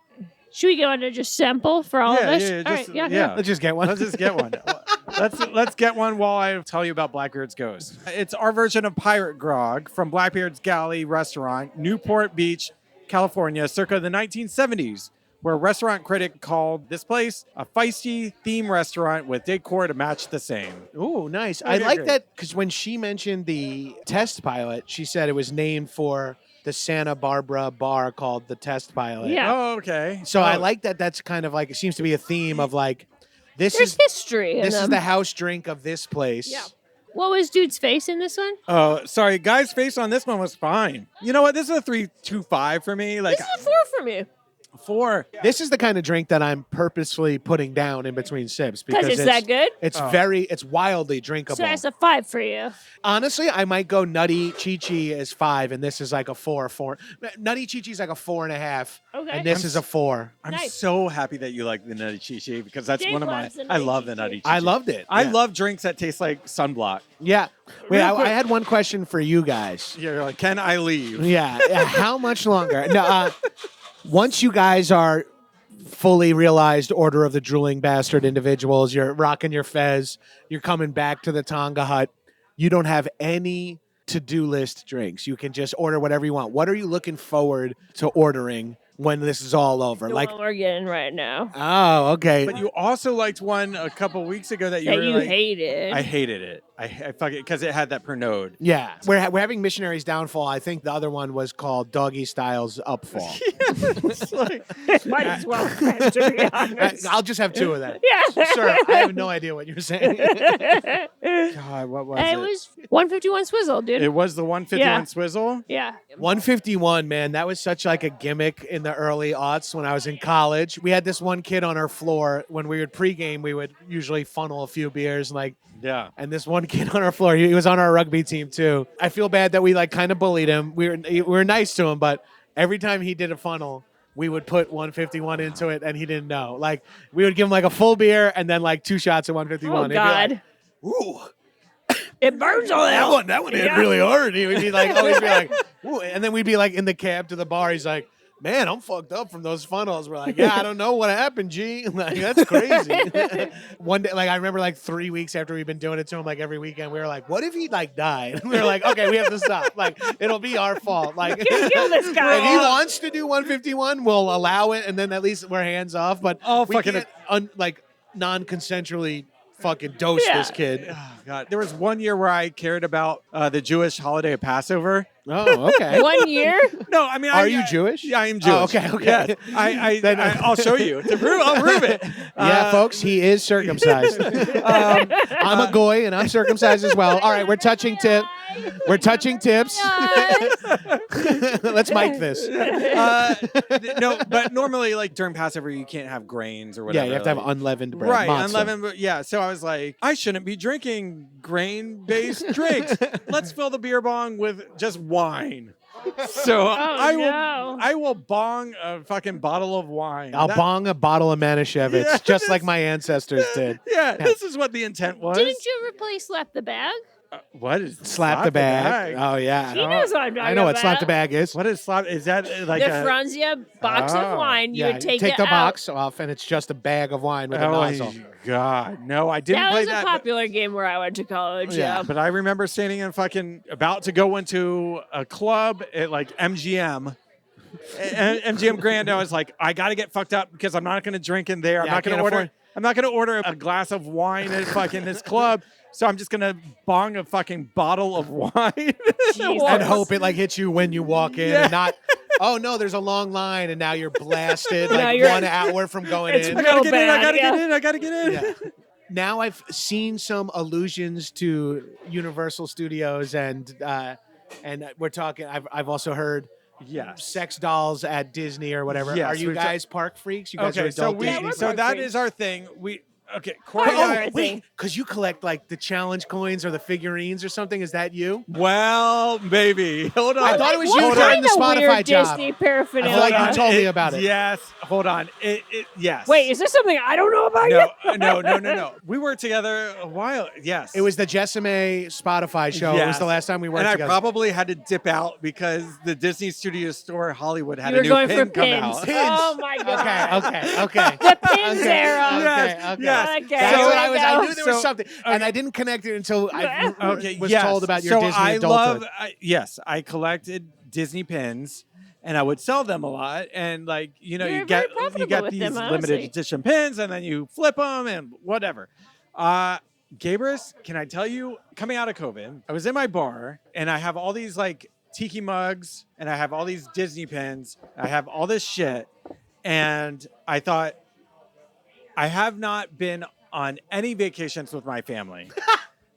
Should we go on to just sample for all of us? Yeah, All just, right, yeah. Let's just get one. Let's just get one. Let's get one while I tell you about Blackbeard's Ghost. It's our version of Pirate Grog from Blackbeard's Galley Restaurant, Newport Beach, California, circa the 1970s, where a restaurant critic called this place a feisty theme restaurant with decor to match the same. Ooh, nice. Okay, I like great. that because when she mentioned the test pilot, she said it was named for the Santa Barbara bar called the Test Pilot. Yeah. Oh, okay. So I like that. That's kind of like it seems to be a theme of like this There's is history in this is them. the house drink of this place. Yeah. What was dude's face in this one? Oh, sorry. Guy's face on this one was fine. You know what? This is a 3.25 for me. Like This is a 4 for me. 4. This is the kind of drink that I'm purposefully putting down in between sips because Because it's that good? It's Oh. it's wildly drinkable. So that's a 5 for you. Honestly, I might go Nutty Chi-Chi as 5, and this is like a 4. Nutty Chi-Chi is like a 4.5, Okay. and this is a 4. I'm Nice. so happy that you like the Nutty Chi-Chi because that's Dave one of my. loves the I Nutty love the Chi-Chi. Nutty Chi-Chi. I loved it. I Yeah. love drinks that taste like sunblock. Yeah. Wait, Real quick. I had one question for you guys. You're like, can I leave? Yeah. How much longer? No. Once you guys are fully realized Order of the Drooling Bastard individuals, you're rocking your fez, you're coming back to the Tonga Hut, you don't have any to-do list drinks. You can just order whatever you want. What are you looking forward to ordering when this is all over? The Like, one we're getting right now. oh, okay. But you also liked one a couple weeks ago that you That were you like, hated. I hated it. I fuck it because it had that Pernod. Yeah, we're having Missionary's Downfall. I think the other one was called Doggy Style's Upfall. It's like, Might as well, to be honest. I'll just have 2 of them. Yeah. Sir, I have no idea what you're saying. God, what was It it? was 151 Swizzle, dude. It was the 151 Yeah. Swizzle. Yeah. 151, man, that was such like a gimmick in the early aughts when I was in college. We had this one kid on our floor when we would pregame. We would usually funnel a few beers, Yeah. and this one kid on our floor, he was on our rugby team too. I feel bad that we like kind of bullied him. We were nice to him, but every time he did a funnel, we would put 151 into it, and he didn't know. Like we would give him like a full beer and then like 2 shots of 151. Oh, He'd be God. like, ooh. It burns all That one hit Yeah. really hard. He would be like, always be like, ooh. And then we'd be like in the cab to the bar. He's like, man, I'm fucked up from those funnels. We're like, yeah, I don't know what happened, G. Like, that's crazy. One day, like, I remember like 3 weeks after we've been doing it to him, like every weekend, we were like, what if he like died? We were like, okay, we have to stop. Like, it'll be our fault. Like, Kill this guy. if he wants to do 151, we'll allow it, and then at least we're hands off. But Oh, we fucking- can't non-consensually fucking dose Yeah. this kid. Oh, God. There was one year where I cared about the Jewish holiday of Passover. Oh, okay. 1 year? No, I mean, Are you Jewish? Yeah, I am Jewish. Oh, okay. Yes. Then- I'll show you. I'll prove it. Yeah, folks, he is circumcised. I'm a goy, and I'm circumcised as well. All right, we're touching tip. We're touching tips. Let's mic this. No, but normally, like during Passover, you can't have grains or Yeah, whatever. you have to have like- unleavened bread. Right, matzah. unleavened. But yeah, so I was like, I shouldn't be drinking grain-based drinks. Let's fill the beer bong with just wine. So I will bong a fucking bottle of wine. I'll That- bong a bottle of Manischewitz, Yeah, just like my ancestors did. Yeah, this is what the intent was. Didn't you replace Slap the Bag? What is Slap the bag. Oh, yeah. He knows what I'm talking I know what about. slap the bag is. What is slap? Is that like The a Franzia box Oh. of wine. You Yeah, would take the it out. box off, and it's just a bag of wine with a Oh nozzle. God, no! I didn't That play was a that. popular game where I went to college. Yeah. Yeah. But I remember standing in fucking about to go into a club at like MGM. MGM Grand. I was like, I got to get fucked up because I'm not going to drink in there. I'm Yeah, I not going to can't order. afford- I'm not going to order a glass of wine at fucking this club. So I'm just going to bong a fucking bottle of wine. Jesus. And hope it like hits you when you walk in, Yeah. and not. Oh no, there's a long line, and now you're blasted Now like you're- 1 hour from going It's in. I gotta real get in. I bad, gotta yeah. get in. I gotta get in. Yeah. Now I've seen some allusions to Universal Studios, and we're talking. I've also heard Yes. sex dolls at Disney or whatever. Yes, Are you we've guys park freaks? You guys are Okay, so adult we Yeah, Disney we're so park that freaks. is our thing. We Okay, Corey. Oh, and I- wait, because you collect like the challenge coins or the figurines or something. Is that you? Well, maybe. Hold on. I thought it was What you kind during the of Spotify weird job. Disney I paraphernalia? feel like Hold you on. told me about it. Yes. Hold on. Yes. Wait, is there something I don't know about you? No. We worked together a while. Yes. It was the Jessame Spotify show. It was Yes. the last time we worked and together. I probably had to dip out because the Disney Studio Store Hollywood had You a were new going pin for come pins. out. Pins. Oh my god. Okay. The pins Okay. era. Yes, Okay. yes. Okay. That's So- what I was. I knew there was So- something, and I didn't connect it until I Okay. was yes. told about your so Disney I adulthood. yes, I collected Disney pins. And I would sell them a lot, and like You're you very get profitable with these them, limited honestly. edition pins, and then you flip them and whatever. Gabrus, can I tell you? Coming out of COVID, I was in my bar, and I have all these like tiki mugs, and I have all these Disney pins. I have all this shit, and I thought, I have not been on any vacations with my family.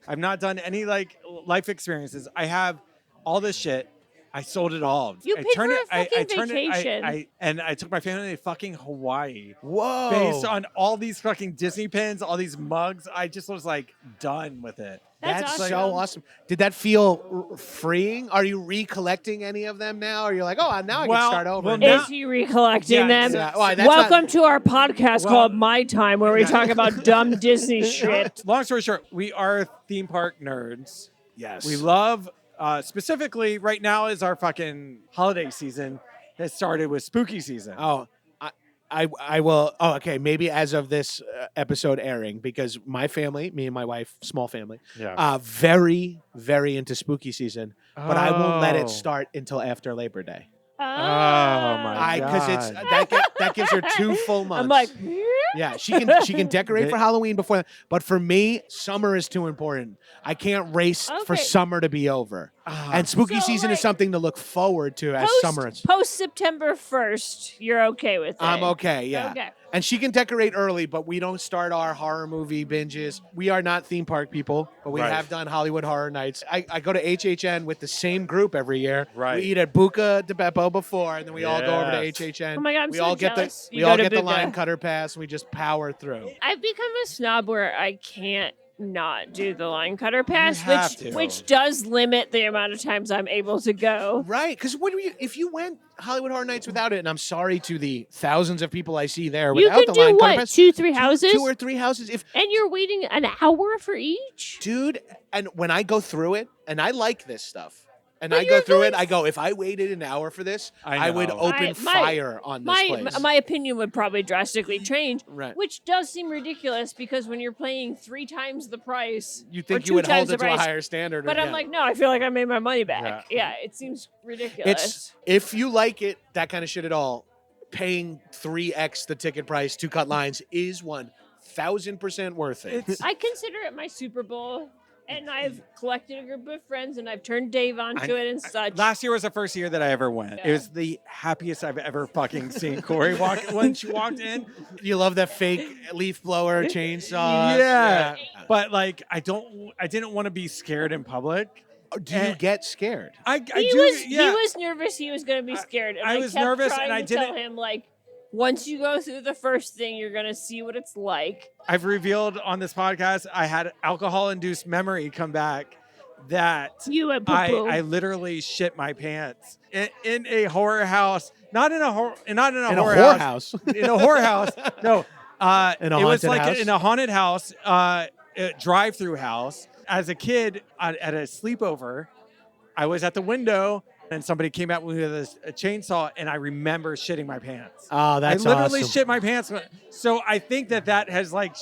I've not done any like life experiences. I have all this shit. I sold it all. You I paid turned for a it, I fucking turned vacation. and I took my family to fucking Hawaii Whoa! based on all these fucking Disney pins, all these mugs. I just was like done with it. That's That's awesome. so awesome. Did that feel freeing? Are you recollecting any of them now? Or you're like, oh, now I Well- can start over. well, again? now- Is he recollecting Yeah, them? yeah. Well, that's Welcome to our podcast Well- called My Time, where we Yeah. talk about dumb Disney shit. Long story short, we are theme park nerds. Yes. We love, specifically right now is our fucking holiday season that started with spooky season. Oh, I will. Oh, okay. Maybe as of this episode airing, because my family, me and my wife, small family, very, very into spooky season. But I won't let Oh. it start until after Labor Day. my Because it's God. that gives her 2 full months. I'm like, yeah, she can decorate for Halloween before that. But for me, summer is too important. I can't race for Okay. summer to be over. And spooky So, season is like, something to look forward to as summer. post September 1st, you're okay with it. I'm okay, yeah. Okay. And she can decorate early, but we don't start our horror movie binges. We are not theme park people, but we Right. have done Hollywood Horror Nights. I go to HHN with the same group every year. Right. We eat at Buca de Beppo before, and then we all go over to Yes. HHN. Oh my God, I'm we so all get jealous. the You we go all to get the Buca. line cutter pass, and we just power through. I've become a snob where I can't not do the line cutter pass, have to. which does limit the amount of times I'm able to go. Right, because if you went Hollywood Horror Nights without it, and I'm sorry to the thousands of people I see there You without can the line do cutter what? pass, 2-3 houses? 2 or 3 houses. And you're waiting an hour for each? Dude, and when I go through it, and I like this stuff, and But I go you're through going it, I go, if I waited an hour for this, I I would know. open My- fire on this place. My opinion would probably drastically change, Right. which does seem ridiculous because when you're paying 3 times the price, You or think you 2 would hold times it the to a price, higher standard. but or- I'm yeah. like, no, I feel like I made my money back. Yeah. Yeah, it seems ridiculous. It's, if you like it, that kind of shit at all, paying 3x the ticket price to cut lines is 1,000% worth it. It's I consider it my Super Bowl, and I've collected a group of friends, and I've turned Dave onto it and such. last year was the first year that I ever went. Yeah. It was the happiest I've ever fucking seen Corey walk when she walked in. You love that fake leaf blower chainsaw. Yeah. But like I didn't want to be scared in public. Do you get scared? I he do, was yeah. he was nervous. He was going to be scared. And I I was kept nervous, trying and I to tell didn't- him like, once you go through the first thing, you're going to see what it's like. I've revealed on this podcast I had alcohol-induced memory come back that You and I poo-poo. literally shit my pants in a horror house. Not in a horror In a horror whorehouse. in a horror house. No, In a it was haunted like house? in a haunted house, a drive-through house. As a kid at a sleepover, I was at the window and somebody came out with a chainsaw, and I remember shitting my pants. Oh, that's I literally awesome. shit my pants. So I think that has like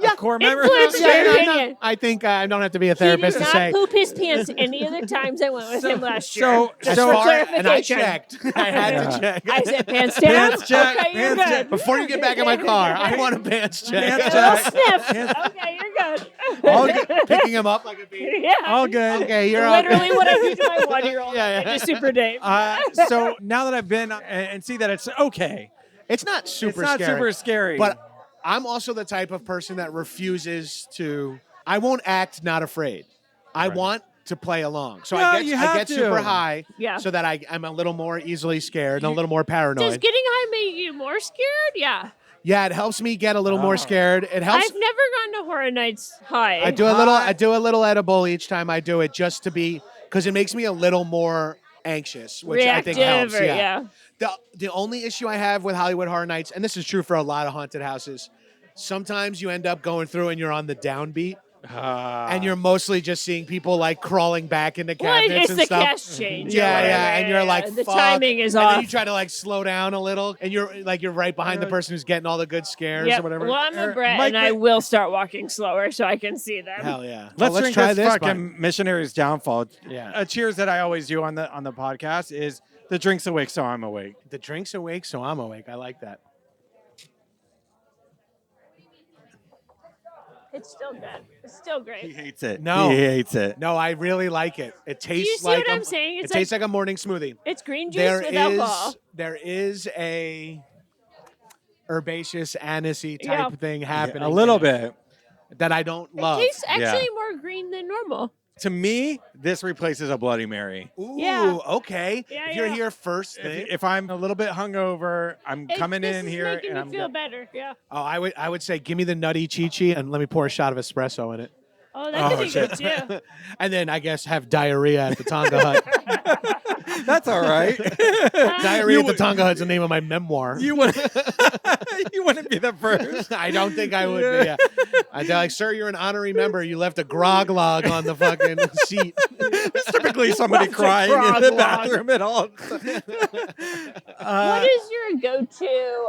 a core memory. influenced Yeah, your no, no, opinion. I think I don't have to be a He did therapist to not say. poop his pants any of the times I went with him last year. so- Just so- for and I clarification. checked. I had Yeah. to check. I said pants down. Pants check, Okay, you're pants good. check. Before you get back in my car, I want a pants check. Pants A little check. sniff. Okay, you're good. All good. Picking him up like a baby. Yeah. All good. Okay, you're all Literally what I do to my 1-year-old. Yeah, yeah. Into Super Dave. So now that I've been and see that it's okay, It's not super it's not scary. super scary. But I'm also the type of person that refuses to. I won't act not afraid. I Right. want to play along. So Well, I you get have to. super high Yeah. so that I'm a little more easily scared and a little more paranoid. Does getting high make you more scared? Yeah. Yeah, it helps me get a little more scared. It helps. I've never gone to Horror Nights High. I do a little edible each time I do it, just to be, because it makes me a little more anxious, which Reactive, I think helps. or, Yeah. The only issue I have with Hollywood Horror Nights, and this is true for a lot of haunted houses, sometimes you end up going through and you're on the downbeat. And you're mostly just seeing people like crawling back into cabinets it's and the stuff. cast change. Yeah, and you're like, the fuck. timing is and off. then you try to like slow down a little, and you're right behind the person who's getting all the good scares or whatever. Well, I'm a brat, Mike, and I will start walking slower so I can see them. Hell yeah. Let's drink try this fucking Mike. Missionary's Downfall. Yeah. A cheers that I always do on the podcast is the drink's awake, so I'm awake. The drink's awake, so I'm awake. I like that. It's still good. It's still He great. hates it. No. He hates it. No, I really like it. It tastes Do you see like what I'm saying? It tastes like a morning smoothie. It's green juice with alcohol. There is a herbaceous anisey type thing happening. A little there bit. that I don't love. It tastes actually more green than normal. To me, this replaces a Bloody Mary. Ooh, Yeah. okay. Yeah, if you're yeah. here first thing. If I'm a little bit hungover, I'm coming this in is here making and me I'm feel better. Yeah. Oh, I would say give me the nutty chi-chi and let me pour a shot of espresso in it. Oh, that could be good too. And then I guess have diarrhea at the Tonga Hut. That's all right. Diarrhea at the Tonga Hut's the name of my memoir. You wouldn't be the first. I don't think I would be. Yeah. I'd be like, sir, you're an honorary member. You left a grog log on the fucking seat. There's typically somebody What's a crying in grog the log? bathroom at all. What is your go-to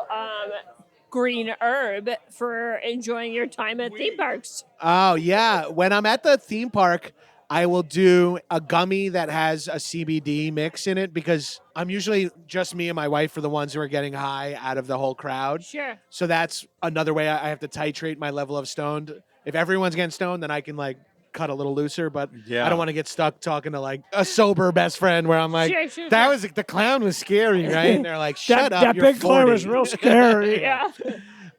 green herb for enjoying your time at theme parks? Oh, yeah. When I'm at the theme park, I will do a gummy that has a CBD mix in it because I'm usually just me and my wife are the ones who are getting high out of the whole crowd. Sure. So that's another way I have to titrate my level of stoned. If everyone's getting stoned, then I can like cut a little looser, but Yeah. I don't want to get stuck talking to like a sober best friend where I'm like, Sure. that was the clown was scary, right? And they're like, shut up, That you're big 40. clown was real scary. Yeah.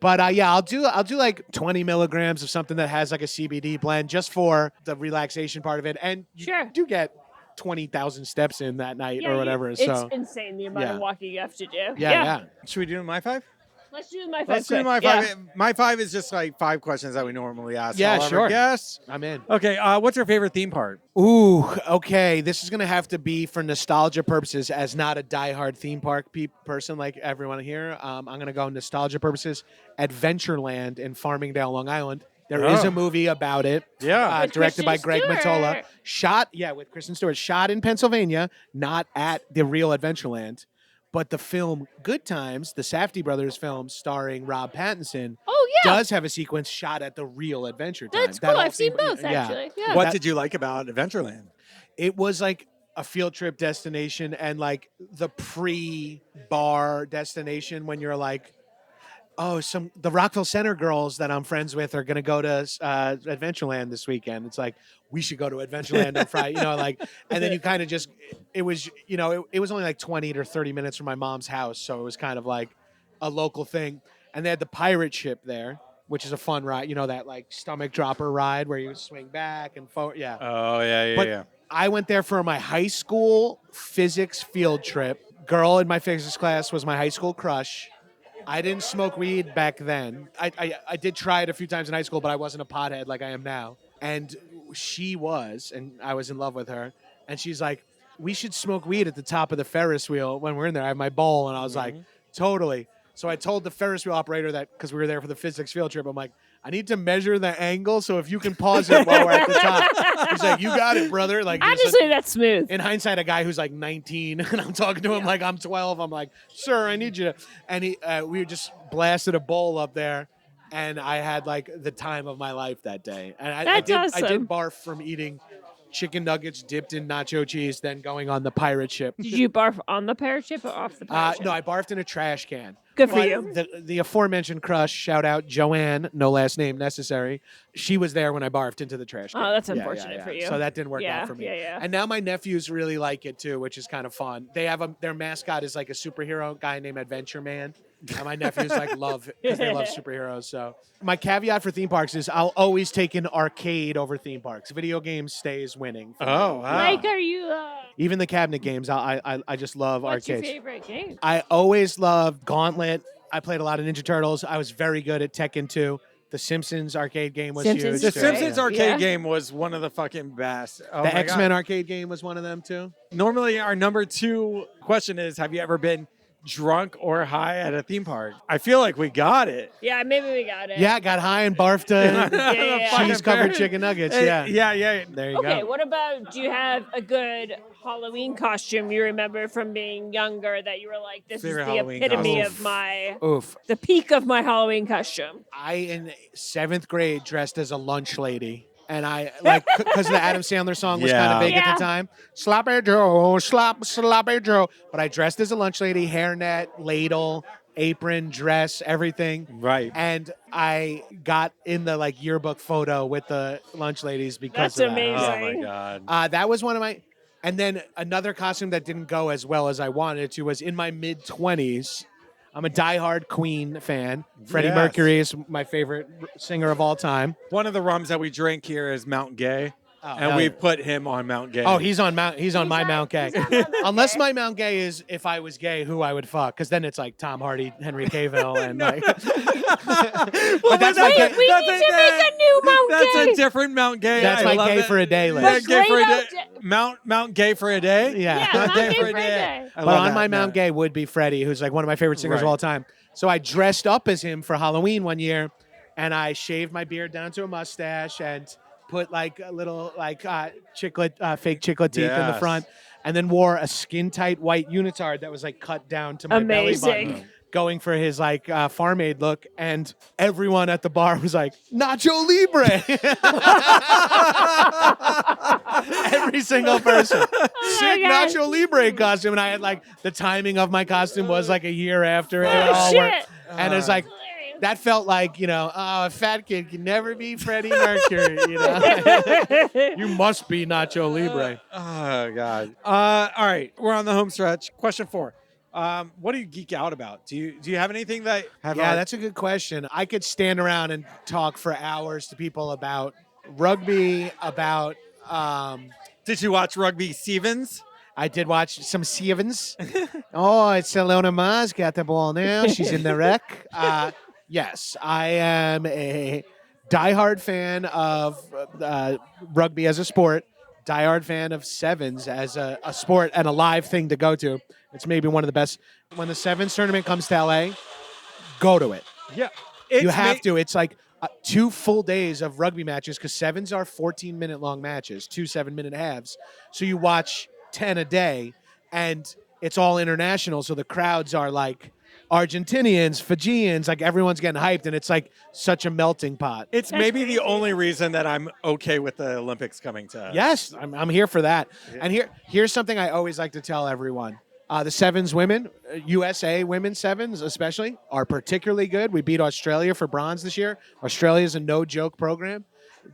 But yeah, I'll do like 20 milligrams of something that has like a CBD blend just for the relaxation part of it, and you Sure. do get 20,000 steps in that night Yeah, or whatever. It's So insane the amount Yeah. of walking you have to do. yeah. Should we do my five? Let's do my 5 Let's do quick. my Yeah. five. My five is just like 5 questions that we normally ask. Yeah, all of our sure. guests. I'm in. Okay, what's your favorite theme park? Ooh, okay. This is gonna have to be for nostalgia purposes, as not a diehard theme park person like everyone here. I'm gonna go nostalgia purposes. Adventureland in Farmingdale, Long Island. There is a movie about it. Yeah. With Directed by Kristen Greg Stewart. Mottola. With Kristen Stewart. Shot in Pennsylvania, not at the real Adventureland. But the film Good Times, the Safdie brothers film starring Rob Pattinson, Oh yeah. does have a sequence shot at the real Adventure Time. That's That cool. all I've seen theme- both yeah. actually. Yeah. What That- did you like about Adventureland? It was like a field trip destination and like the pre-bar destination when you're like, oh, the Rockville Center girls that I'm friends with are gonna go to Adventureland this weekend. It's like we should go to Adventureland on Friday, and then you kind of just it was only like 20 or 30 minutes from my mom's house, so it was kind of like a local thing. And they had the pirate ship there, which is a fun ride, that like stomach dropper ride where you swing back and forward. Yeah. Oh, yeah. But I went there for my high school physics field trip. Girl in my physics class was my high school crush. I didn't smoke weed back then. I did try it a few times in high school, but I wasn't a pothead like I am now. And she was, and I was in love with her. And she's like, we should smoke weed at the top of the Ferris wheel when we're in there. I have my bowl. And I was like, totally. So I told the Ferris wheel operator that, because we were there for the physics field trip, I'm like, I need to measure the angle, so if you can pause it while we're at the top. He's like, you got it, brother. Like, Honestly, that's smooth. in hindsight, a guy who's like 19, and I'm talking to him like I'm 12. I'm like, sir, I need you to. And we just blasted a bowl up there, and I had like the time of my life that day. And I did awesome. barf from eating chicken nuggets dipped in nacho cheese, then going on the pirate ship. Did you barf on the pirate ship or off the pirate ship? No, I barfed in a trash can. Good for But you. The aforementioned crush, shout out Joanne, no last name necessary. She was there when I barfed into the trash can. Oh, that's Yeah, unfortunate for you. So that didn't work Yeah, out for me. yeah. And now my nephews really like it too, which is kind of fun. They have their mascot is like a superhero guy named Adventure Man. And my nephews like love it because they love superheroes. So my caveat for theme parks is I'll always take an arcade over theme parks. Video games stays winning. for me. Oh, wow. Mike, are you? Even the cabinet games, I just love What's your arcades. favorite game? I always loved Gauntlet I played a lot of Ninja Turtles. I was very good at Tekken 2. The Simpsons arcade game was Simpsons huge. The is great. Simpsons arcade game was one of the fucking best. Oh The my X-Men God. arcade game was one of them too. Normally, our number 2 question is, have you ever been drunk or high at a theme park? I feel like we got it. Yeah, maybe we got it. Yeah, I got high and barfed yeah. cheese-covered chicken nuggets. Yeah. Yeah. There you Okay, go. what about, do you have a good Halloween costume you remember from being younger that you were like, this Favorite is the Halloween epitome costume. of my, Oof. the peak of my Halloween costume? I, in 7th grade, dressed as a lunch lady. And I, like, because the Adam Sandler song was kind of big at Yeah. the time. Sloppy Joe, sloppy Joe. But I dressed as a lunch lady, hairnet, ladle, apron, dress, everything. Right. And I got in the, like, yearbook photo with the lunch ladies because That's of that. amazing. Oh my God. That was one of my, and then another costume that didn't go as well as I wanted it to was in my mid-20s. I'm a diehard Queen fan. Freddie Yes. Mercury is my favorite singer of all time. One of the rums that we drink here is Mount Gay, and hell we yeah. put him on Mount Gay. Oh, he's on my Mount Gay. he's on Mount Unless Gay. my Mount Gay is if I was gay, who I would fuck, because then it's like Tom Hardy, Henry Cavill, and like. But that's my Wait, gay. we That's need a to make a new Mount That's Gay. a different Mount Gay. That's I my love gay it. for a day Yeah, list. gay for a day. Straight up Mount Gay for a day. Yeah. Yeah, Mount Gay for a day. I But love on that, my man. Mount Gay would be Freddie, who's like one of my favorite singers of Right. all time. So I dressed up as him for Halloween one year, and I shaved my beard down to a mustache and put like a little like chiclet, fake chiclet teeth in the Yes. front, and then wore a skin tight white unitard that was like cut down to my belly Amazing. button, going for his like farm aid look. And everyone at the bar was like, Nacho Libre. Every single person. Sick God. Nacho Libre costume. And I had like the timing of my costume was like a year after it Oh, all shit. worked. And it's like, Hilarious. that felt like, a fat kid can never be Freddie Mercury, You must be Nacho Libre. Oh God. All right, we're on the home stretch. Question 4. What do you geek out about? Do you have anything that have? Yeah, that's a good question. I could stand around and talk for hours to people about rugby, about Did you watch Rugby Sevens? I did watch some Sevens. Oh, it's Selena Maz got the ball now. She's in the wreck. Yes, I am a diehard fan of rugby as a sport, diehard fan of sevens as a sport and a live thing to go to. It's maybe one of the best. When the sevens tournament comes to LA, go to it. Yeah. You have to. It's like 2 full days of rugby matches because sevens are 14-minute long matches, 2 7-minute halves. So you watch 10 a day, and it's all international. So the crowds are like Argentinians, Fijians, like everyone's getting hyped, and it's like such a melting pot. It's That's maybe crazy. the only reason that I'm okay with the Olympics coming to. Yes, I'm here for that. And here's something I always like to tell everyone. The sevens women, USA women's sevens especially, are particularly good. We beat Australia for bronze this year. Australia is a no-joke program.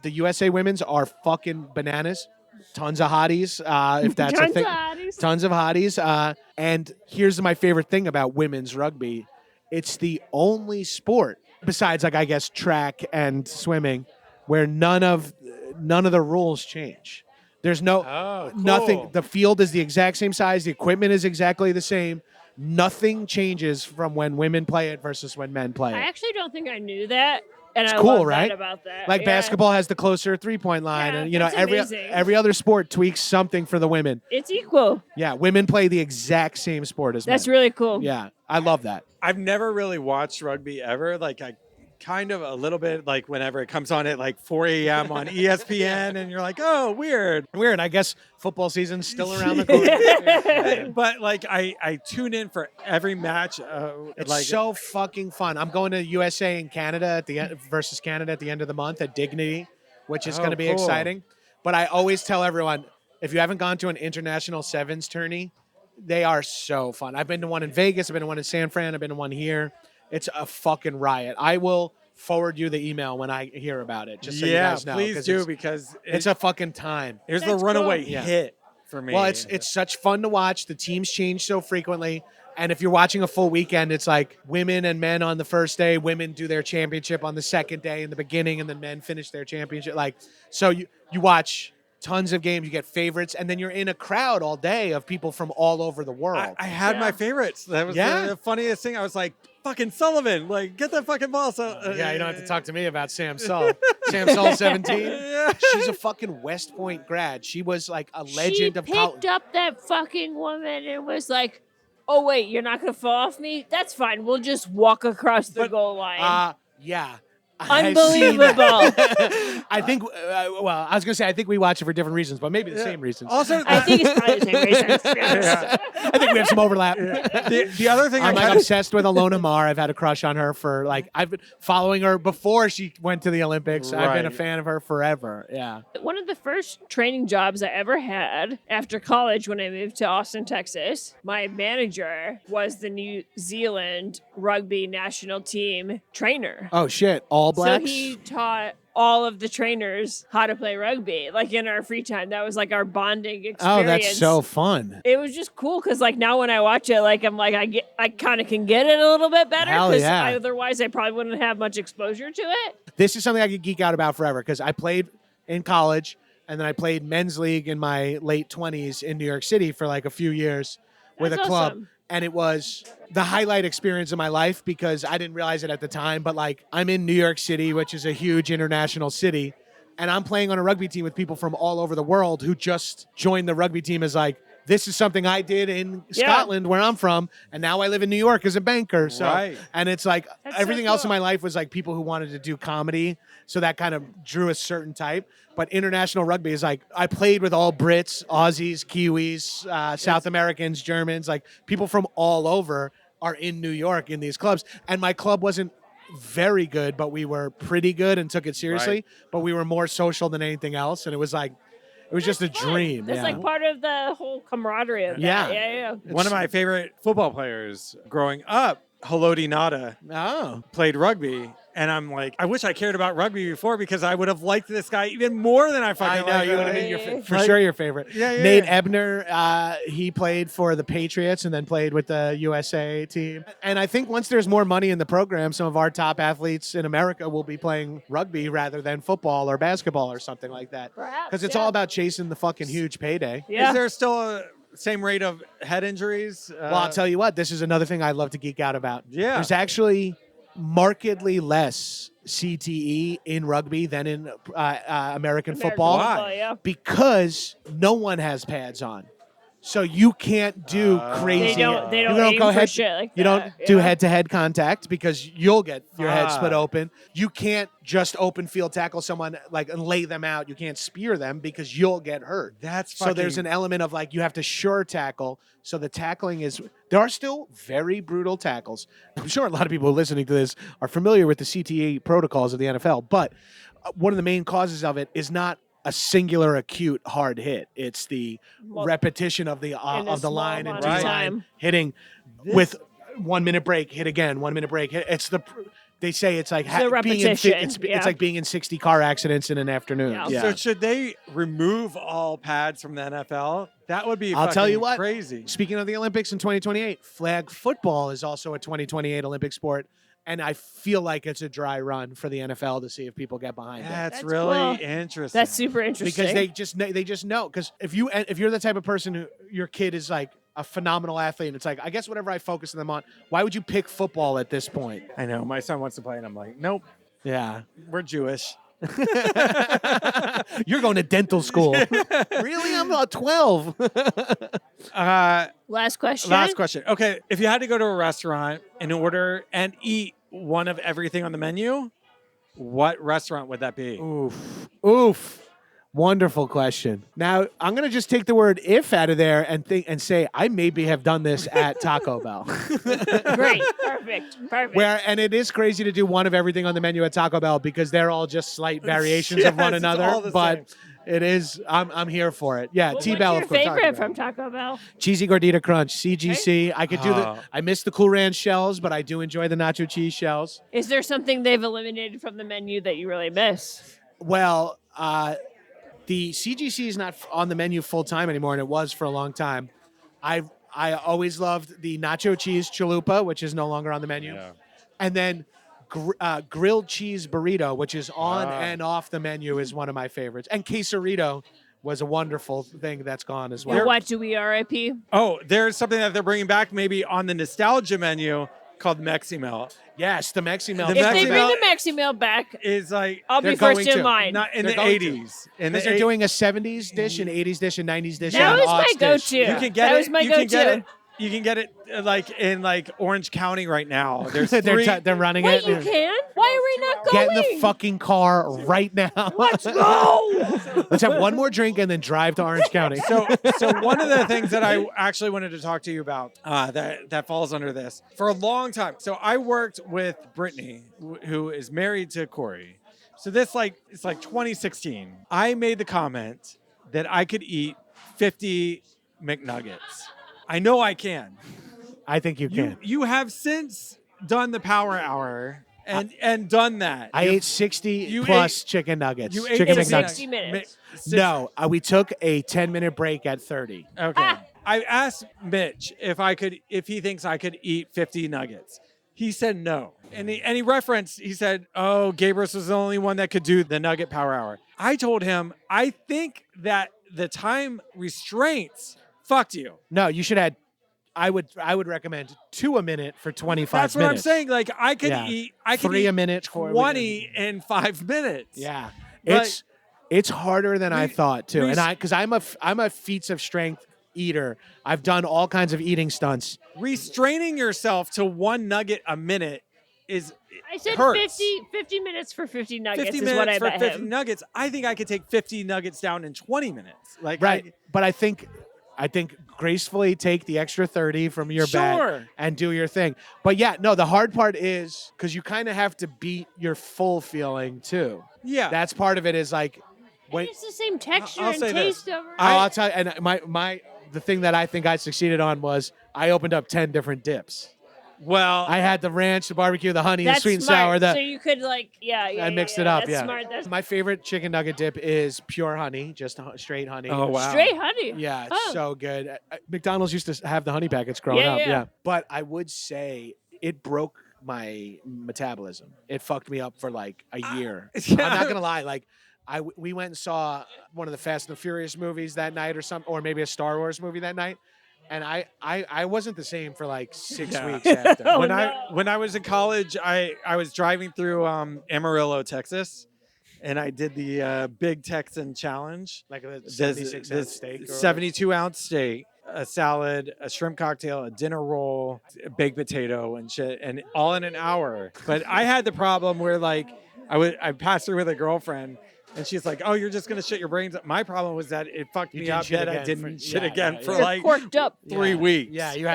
The USA women's are fucking bananas. Tons of hotties, if that's a Tons thing. of hotties. Tons of hotties. And here's my favorite thing about women's rugby. It's the only sport, besides like I guess track and swimming, where none of the rules change. There's Oh, cool. nothing. The field is the exact same size. The equipment is exactly the same. Nothing changes from when women play it versus when men play I it. actually don't think I knew that. And It's I cool, love right? that about that. Like Yeah. basketball has the closer 3-point line, Yeah, and that's every amazing. other sport tweaks something for the women. It's equal. Yeah, women play the exact same sport as men. That's really cool. Yeah, I love that. I've never really watched rugby ever. Like I kind of a little bit like whenever it comes on at like 4 a.m. on ESPN, and you're like, oh, weird. Weird. I guess football season's still around the corner. But like I tune in for every match. It's like so fucking fun. I'm going to USA and Canada at the end versus Canada at the end of the month at Dignity, which is Oh, going to be cool. exciting. But I always tell everyone, if you haven't gone to an international sevens tourney, they are so fun. I've been to one in Vegas. I've been to one in San Fran. I've been to one here. It's a fucking riot. I will forward you the email when I hear about it, just so you guys know. please 'cause do, it's- because It's a fucking time. here's the That's runaway cool. Yeah. hit for me. Well, it's such fun to watch. The teams change so frequently. And if you're watching a full weekend, it's like women and men on the first day, women do their championship on the second day in the beginning, and then men finish their championship. Like, so you watch tons of games, you get favorites, and then you're in a crowd all day of people from all over the world. I had Yeah. my favorites. That was Yeah. the funniest thing. I was like, fucking Sullivan. Like, get that fucking ball. So Yeah, you don't have to talk to me about Sam Sull. Sam Sull, 17. Yeah. She's a fucking West Point grad. She was like a legend of She college. picked up that fucking woman and was like, "Oh wait, you're not gonna fall off me? That's fine. We'll just walk across the goal line." Yeah. Unbelievable. I think, I was going to say, I think we watch it for different reasons, but maybe the same reasons. Also, I think it's probably the same reasons. To be honest. I think we have some overlap. the other thing I'm I like kind obsessed with Alona Mar. I've had a crush on her for like, I've been following her before she went to the Olympics. I've been a Right. fan of her forever. Yeah. One of the first training jobs I ever had after college when I moved to Austin, Texas, my manager was the New Zealand rugby national team trainer. Oh, shit. All Blacks? So he taught all of the trainers how to play rugby, like in our free time. That was like our bonding experience. Oh, that's so fun. It was just cool because like now when I watch it, like I'm like I kind of can get it a little bit better Hell because yeah. otherwise I probably wouldn't have much exposure to it. This is something I could geek out about forever because I played in college and then I played men's league in my late 20s in New York City for like a few years with a That's club. awesome. And it was the highlight experience of my life because I didn't realize it at the time. But like I'm in New York City, which is a huge international city. And I'm playing on a rugby team with people from all over the world who just joined the rugby team as like, this is something I did in Scotland where I'm from. And now I live in New York as a banker. So, Right. and it's like That's everything so else in cool. my life was like people who wanted to do comedy. So that kind of drew a certain type. But international rugby is like, I played with all Brits, Aussies, Kiwis, South Americans, Germans, like people from all over are in New York in these clubs. And my club wasn't very good, but we were pretty good and took it seriously. Right. But we were more social than anything else. And it was like, it was just a dream. That's yeah. like part of the whole camaraderie of Yeah. that. Yeah. One of my favorite football players growing up, Haloti Nada, Oh. played rugby. And I'm like, I wish I cared about rugby before because I would have liked this guy even more than I I fucking know, like you would have him. been your Yeah. for Like- sure your favorite. Yeah, yeah, Nate yeah. Ebner, he played for the Patriots and then played with the USA team. And I think once there's more money in the program, some of our top athletes in America will be playing rugby rather than football or basketball or something like that. Perhaps, Because it's yeah. all about chasing the fucking huge payday. Yeah. Is there still a same rate of head injuries? Well, I'll tell you what, this is another thing I'd love to geek out about. Yeah. There's actually markedly less CTE in rugby than in American football. Why? Yeah. Because no one has pads on. So you can't do crazy. They don't you aim go for head, shit like you that. don't do Yeah. head-to-head contact because you'll get your head split Fuck. open. You can't just open field tackle someone like and lay them out. You can't spear them because you'll get hurt. That's So there's fucking- an element of like you have to sure tackle. So the tackling is there are still very brutal tackles. I'm sure a lot of people listening to this are familiar with the CTE protocols of the NFL, but one of the main causes of it is not a singular acute hard hit. It's the repetition of the In a of the small line and amount two of Right. line time. hitting with 1 minute break, hit again, 1 minute break. It's the they say it's like The being in repetition, it's yeah. like being in 60 car accidents in an afternoon. Yeah. Yeah. So should they remove all pads from the NFL? That would be I'll tell you fucking what. crazy. Speaking of the Olympics in 2028, flag football is also a 2028 Olympic sport, and I feel like it's a dry run for the NFL to see if people get behind it. That's That's really cool. interesting. That's super interesting. Because they just know. Because if you're the type of person who your kid is like a phenomenal athlete, and it's like I guess whatever I focus them on, why would you pick football at this point? I know. My son wants to play, and I'm like, nope, Yeah, we're Jewish. you're going to dental school. Really? I'm about 12. Last question. Last question. Okay, if you had to go to a restaurant and order and eat one of everything on the menu, what restaurant would that be? Oof. Wonderful question. Now I'm gonna just take the word "if" out of there and say I maybe have done this at Taco Bell. Great. Perfect. And it is crazy to do one of everything on the menu at Taco Bell because they're all just slight variations of one Yes, it's another. all the But it is. I'm here for it. Yeah, Well, T-Bell. what's Of your course. Taco favorite Bell. from Taco Bell? Cheesy Gordita Crunch, CGC. I could do Oh. I miss the Cool Ranch shells, but I do enjoy the nacho cheese shells. Is there something they've eliminated from the menu that you really miss? Well, the CGC is not on the menu full time anymore, and it was for a long time. I always loved the nacho cheese chalupa, which is no longer on the menu, and then grilled cheese burrito, which is on and off the menu, is one of my favorites. And quesarito was a wonderful thing that's gone as well. Or what do we RIP? Oh, there's something that they're bringing back maybe on the nostalgia menu. called Meximel. Yes, the Meximel. The If they bring Meximel the Meximel back, is like I'll they're be first going in to. line. not in the They're going to. 80s. In Because the they're doing a 70s dish, an 80s dish, and 90s dish. That and was an my aughts dish. go-to. You can get That it. was my you can get go-to. it. You can get it like in like Orange County right now. There's they're, three. they're running Wait, it. you can? Why are we not Get going? in the fucking car right now. Let's go. Let's have one more drink and then drive to Orange County. So one of the things that I actually wanted to talk to you about that falls under this for a long time. So I worked with Brittany, who is married to Corey. So it's like 2016. I made the comment that I could eat 50 McNuggets. I know I can. I think you can. You have since done the power hour and done that. I ate 60 plus chicken nuggets. You ate chicken in McNuggets. 60 minutes. No, we took a 10-minute break at 30. Okay. I asked Mitch if he thinks I could eat 50 nuggets. He said no. And he referenced, he said, oh, Gabrus was the only one that could do the nugget power hour. I told him, I think that the time restraints fucked you. No, you should have. I would recommend 2 a minute for 25 That's what minutes. I'm saying. Like I could Yeah. eat 3 eat a minute, 20 in 5 minutes. Yeah, Like- it's harder than I thought too, res- and because I'm a feats of strength eater. I've done all kinds of eating stunts. Restraining yourself to one nugget a minute is I said hurts. 50 minutes for 50 nuggets 50 is minutes what I for bet 50 him. nuggets. I think I could take 50 nuggets down in 20 minutes. Like Right, but I think gracefully take the extra 30 from your bag Sure. and do your thing. But yeah, no, the hard part is because you kind of have to beat your full feeling too. Yeah. That's part of it is like, when, It's the same texture I'll and say this. taste over. I'll tell you, and the thing that I think I succeeded on was I opened up 10 different dips. well, I had the ranch, the barbecue, the honey, That's the sweet and smart. sour. So you could I mixed it up. That's Yeah, smart. That's my favorite chicken nugget dip is pure honey, just straight honey. oh wow. straight honey. Yeah, it's Oh. so good. McDonald's used to have the honey packets growing up. Yeah. But I would say it broke my metabolism. It fucked me up for like a year. yeah. I'm not gonna lie. Like we went and saw one of the Fast and the Furious movies that night, or maybe a Star Wars movie that night, and I wasn't the same for like 6 Yeah. weeks after. Oh, when no. when I was in college, I was driving through Amarillo, Texas, and I did the Big Texan Challenge. Like a This 76-ounce steak. Or 72-ounce steak, a salad, a shrimp cocktail, a dinner roll, a baked potato, and shit, and all in an hour. But I had the problem where like I passed through with a girlfriend. And she's like, "Oh, you're just gonna shit your brains out." My problem was that it fucked You me didn't up shit that I again didn't for- shit yeah, again yeah, for yeah. like Corked up. 3 weeks. Yeah, you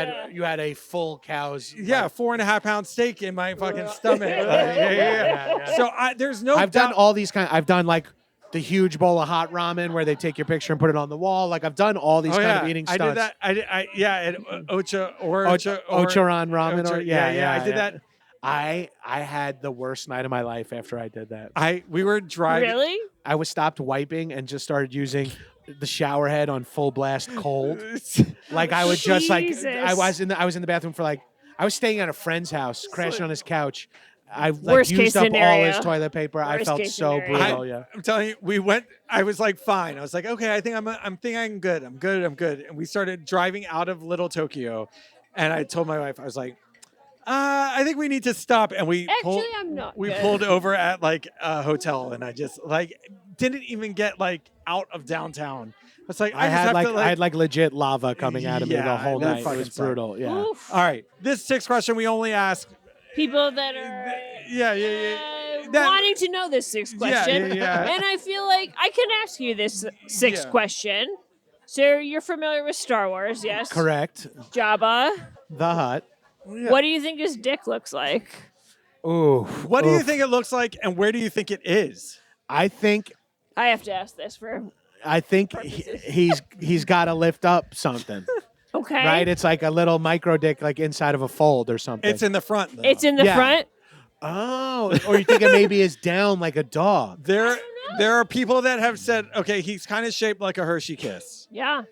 had a full cow's. Yeah, like- 4.5 pound steak in my fucking stomach. Like, yeah. yeah. So there's no. I've done doubt- all these I've done like the huge bowl of hot ramen where they take your picture and put it on the wall. Like I've done all these Oh, kind yeah. of eating I stunts. did that. At Ocha or Ocharan ramen. Ocha- Or, yeah, I did that. I had the worst night of my life after I did that. We were driving. Really? I was stopped wiping and just started using the shower head on full blast cold. Like I would just like Jesus. I was in the bathroom for like I was staying at a friend's house, crashing on his couch. I like Worst used case up all scenario. his toilet paper. I Worst felt case so scenario. brutal. Yeah. I'm telling you, we went. I was like, fine. I was like, okay, I think I'm good. I'm good. And we started driving out of Little Tokyo, and I told my wife, I was like, I think we need to stop. And we Actually, I'm not. we good. pulled over at like a hotel, and I just like didn't even get like out of downtown. It's like I just had have like to, I had like legit lava coming out of me the Yeah, whole that night. It fucking was sucked. brutal. Yeah. Oof. All right, this sixth question we only ask. People that are Yeah. That- wanting to know this sixth Yeah, question. yeah. And I feel like I can ask you this sixth Yeah. question. So you're familiar with Star Wars, yes? Correct. Jabba. The Hut. What do you think his dick looks like? Ooh. What do you think it looks like, and where do you think it is? I think I have to ask this for he's got to lift up something, okay. right? It's like a little micro dick, like inside of a fold or something. It's in the front. Though. It's in the Yeah. front. Oh, or you think it maybe is down like a dog? There are people that have said, okay, he's kind of shaped like a Hershey kiss. Yeah.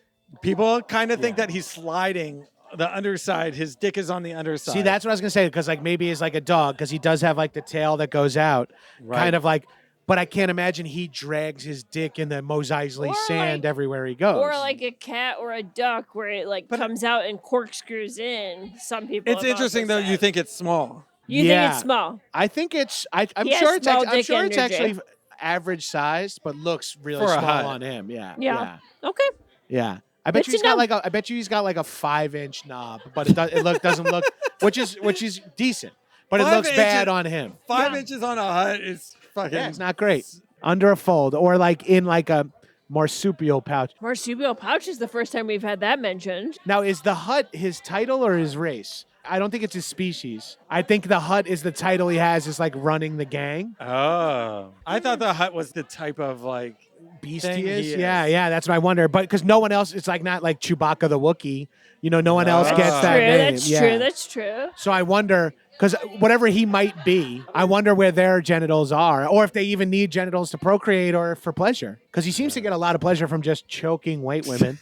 People kind of think that he's sliding the underside. His dick is on the underside. See, that's what I was gonna say because like maybe it's like a dog because he does have like the tail that goes out, Right. kind of like. but I can't imagine he drags his dick in the Mos Eisley Or sand like- everywhere he goes. Or like a cat or a duck where it like comes out and corkscrews in. Some people. It's have interesting also though. You said. think it's small. You Yeah. think it's small? I think it's. I'm He has sure it's. small I'm dick sure it's energy. actually average sized, but looks really For a small hut. on him. Yeah. Yeah. Okay. Yeah. I bet Good you he's to got know. like a. I bet you he's got like a 5-inch knob, but doesn't look, which is decent, but it 5 looks bad inches- on him. 5 Yeah. inches on a hut is fucking. Yeah, it's not great. Under a fold, or like in like a marsupial pouch. Marsupial pouch is the first time we've had that mentioned. Now, is the Hutt his title or his race? I don't think it's his species. I think the Hutt is the title he has, is like running the gang. Oh, I thought the hut was the type of like Beast thing he is. he is. Yeah, that's what I wonder. But because no one else, it's like not like Chewbacca the Wookiee. You know, no one else gets That's that true. name. That's Yeah. true. That's true. So I wonder, because whatever he might be, I wonder where their genitals are, or if they even need genitals to procreate or for pleasure. Because he seems to get a lot of pleasure from just choking white women.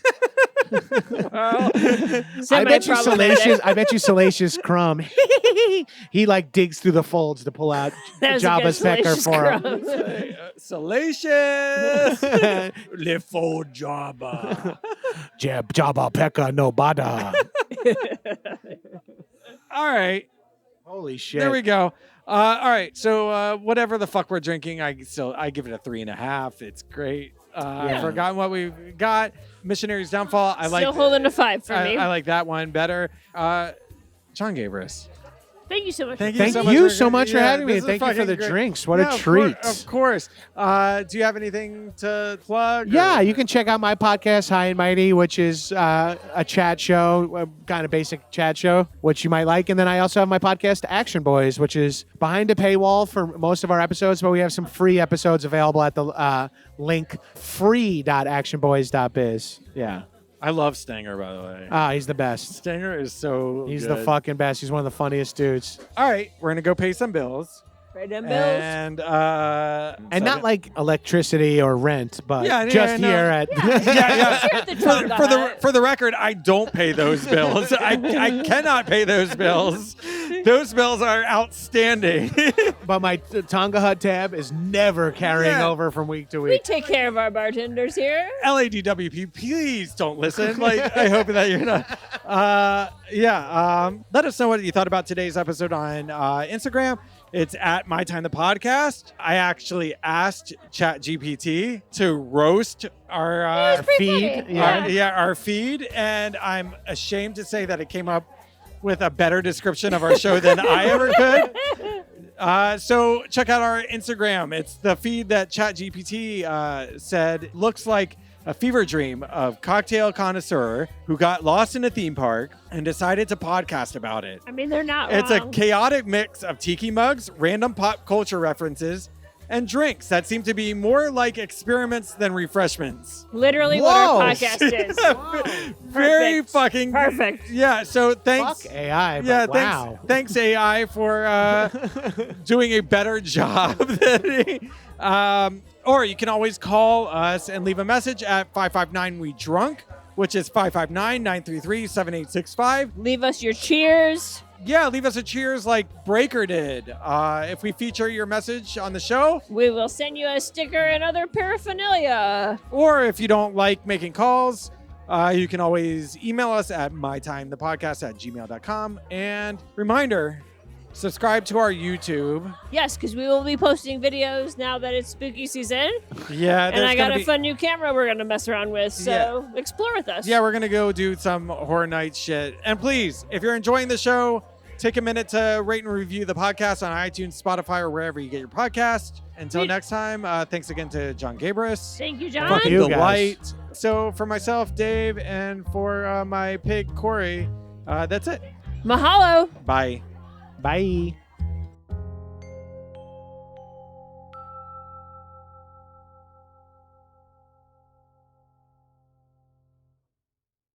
I bet you Semi-problematic. Salacious Crumb. He like digs through the folds to pull out That was a good Jabba's pecker Salacious for him. Crumb. salacious. Live for Jabba. Jabba pecker no bada. All right, Holy shit! there we go. All right, so whatever the fuck we're drinking, I give it a 3.5. It's great. I've forgotten what we've got. Missionary's Downfall. I like. Still holding a 5 for me. I like that one better. Jon Gabrus. Thank you so much. Thank Thank so you much so much for having me. this And is thank you for fucking the great. drinks. What Yeah, a treat! Of course. Do you have anything to plug? Yeah, or- you can check out my podcast, High and Mighty, which is a chat show, a kind of basic chat show, which you might like. And then I also have my podcast, Action Boys, which is behind a paywall for most of our episodes, but we have some free episodes available at the link free.actionboys.biz. Yeah. I love Stanger, by the way. He's the best. Stanger is so He's good. the fucking best. He's one of the funniest dudes. All right, we're going to go pay some bills. Right them bills. And Not like electricity or rent, but Yeah, just no. here at... yeah. Here at the Tonga Hut. For the record, I don't pay those bills. I cannot pay those bills. Those bills are outstanding. But my Tonga Hut tab is never carrying Yeah. over from week to We week. take care of our bartenders here. LADWP, please don't listen. Like, I hope that you're not. Let us know what you thought about today's episode on Instagram. It's at My Time the Podcast. I actually asked ChatGPT to roast our feed. funny. Yeah. our feed, and I'm ashamed to say that it came up with a better description of our show than I ever could. So check out our Instagram. It's the feed that ChatGPT said looks like a fever dream of cocktail connoisseur who got lost in a theme park and decided to podcast about it. I mean, they're not It's a wrong. chaotic mix of tiki mugs, random pop culture references, and drinks that seem to be more like experiments than refreshments. Literally what our Whoa. podcast is. Very Perfect. fucking Perfect. Yeah, so thanks. Fuck AI, but Yeah, wow. thanks AI for doing a better job than me. Or you can always call us and leave a message at 559-WE-DRUNK, which is 559-933-7865. Leave us your cheers. Yeah, leave us a cheers like Breaker did. If we feature your message on the show, We will send you a sticker and other paraphernalia. or if you don't like making calls, you can always email us at mytimethepodcast@gmail.com. And reminder, subscribe to our YouTube. Yes, because we will be posting videos now that it's spooky season. Yeah, And I got a fun new camera we're going to mess around with. So explore with us. Yeah, we're going to go do some Horror Nights shit. And please, if you're enjoying the show, take a minute to rate and review the podcast on iTunes, Spotify, or wherever you get your podcast. Until Sweet. next time, thanks again to Jon Gabrus. Thank you, John. Fuck you. Delight. So for myself, Dave, and for my pig, Corey, that's it. Mahalo. Bye. Bye.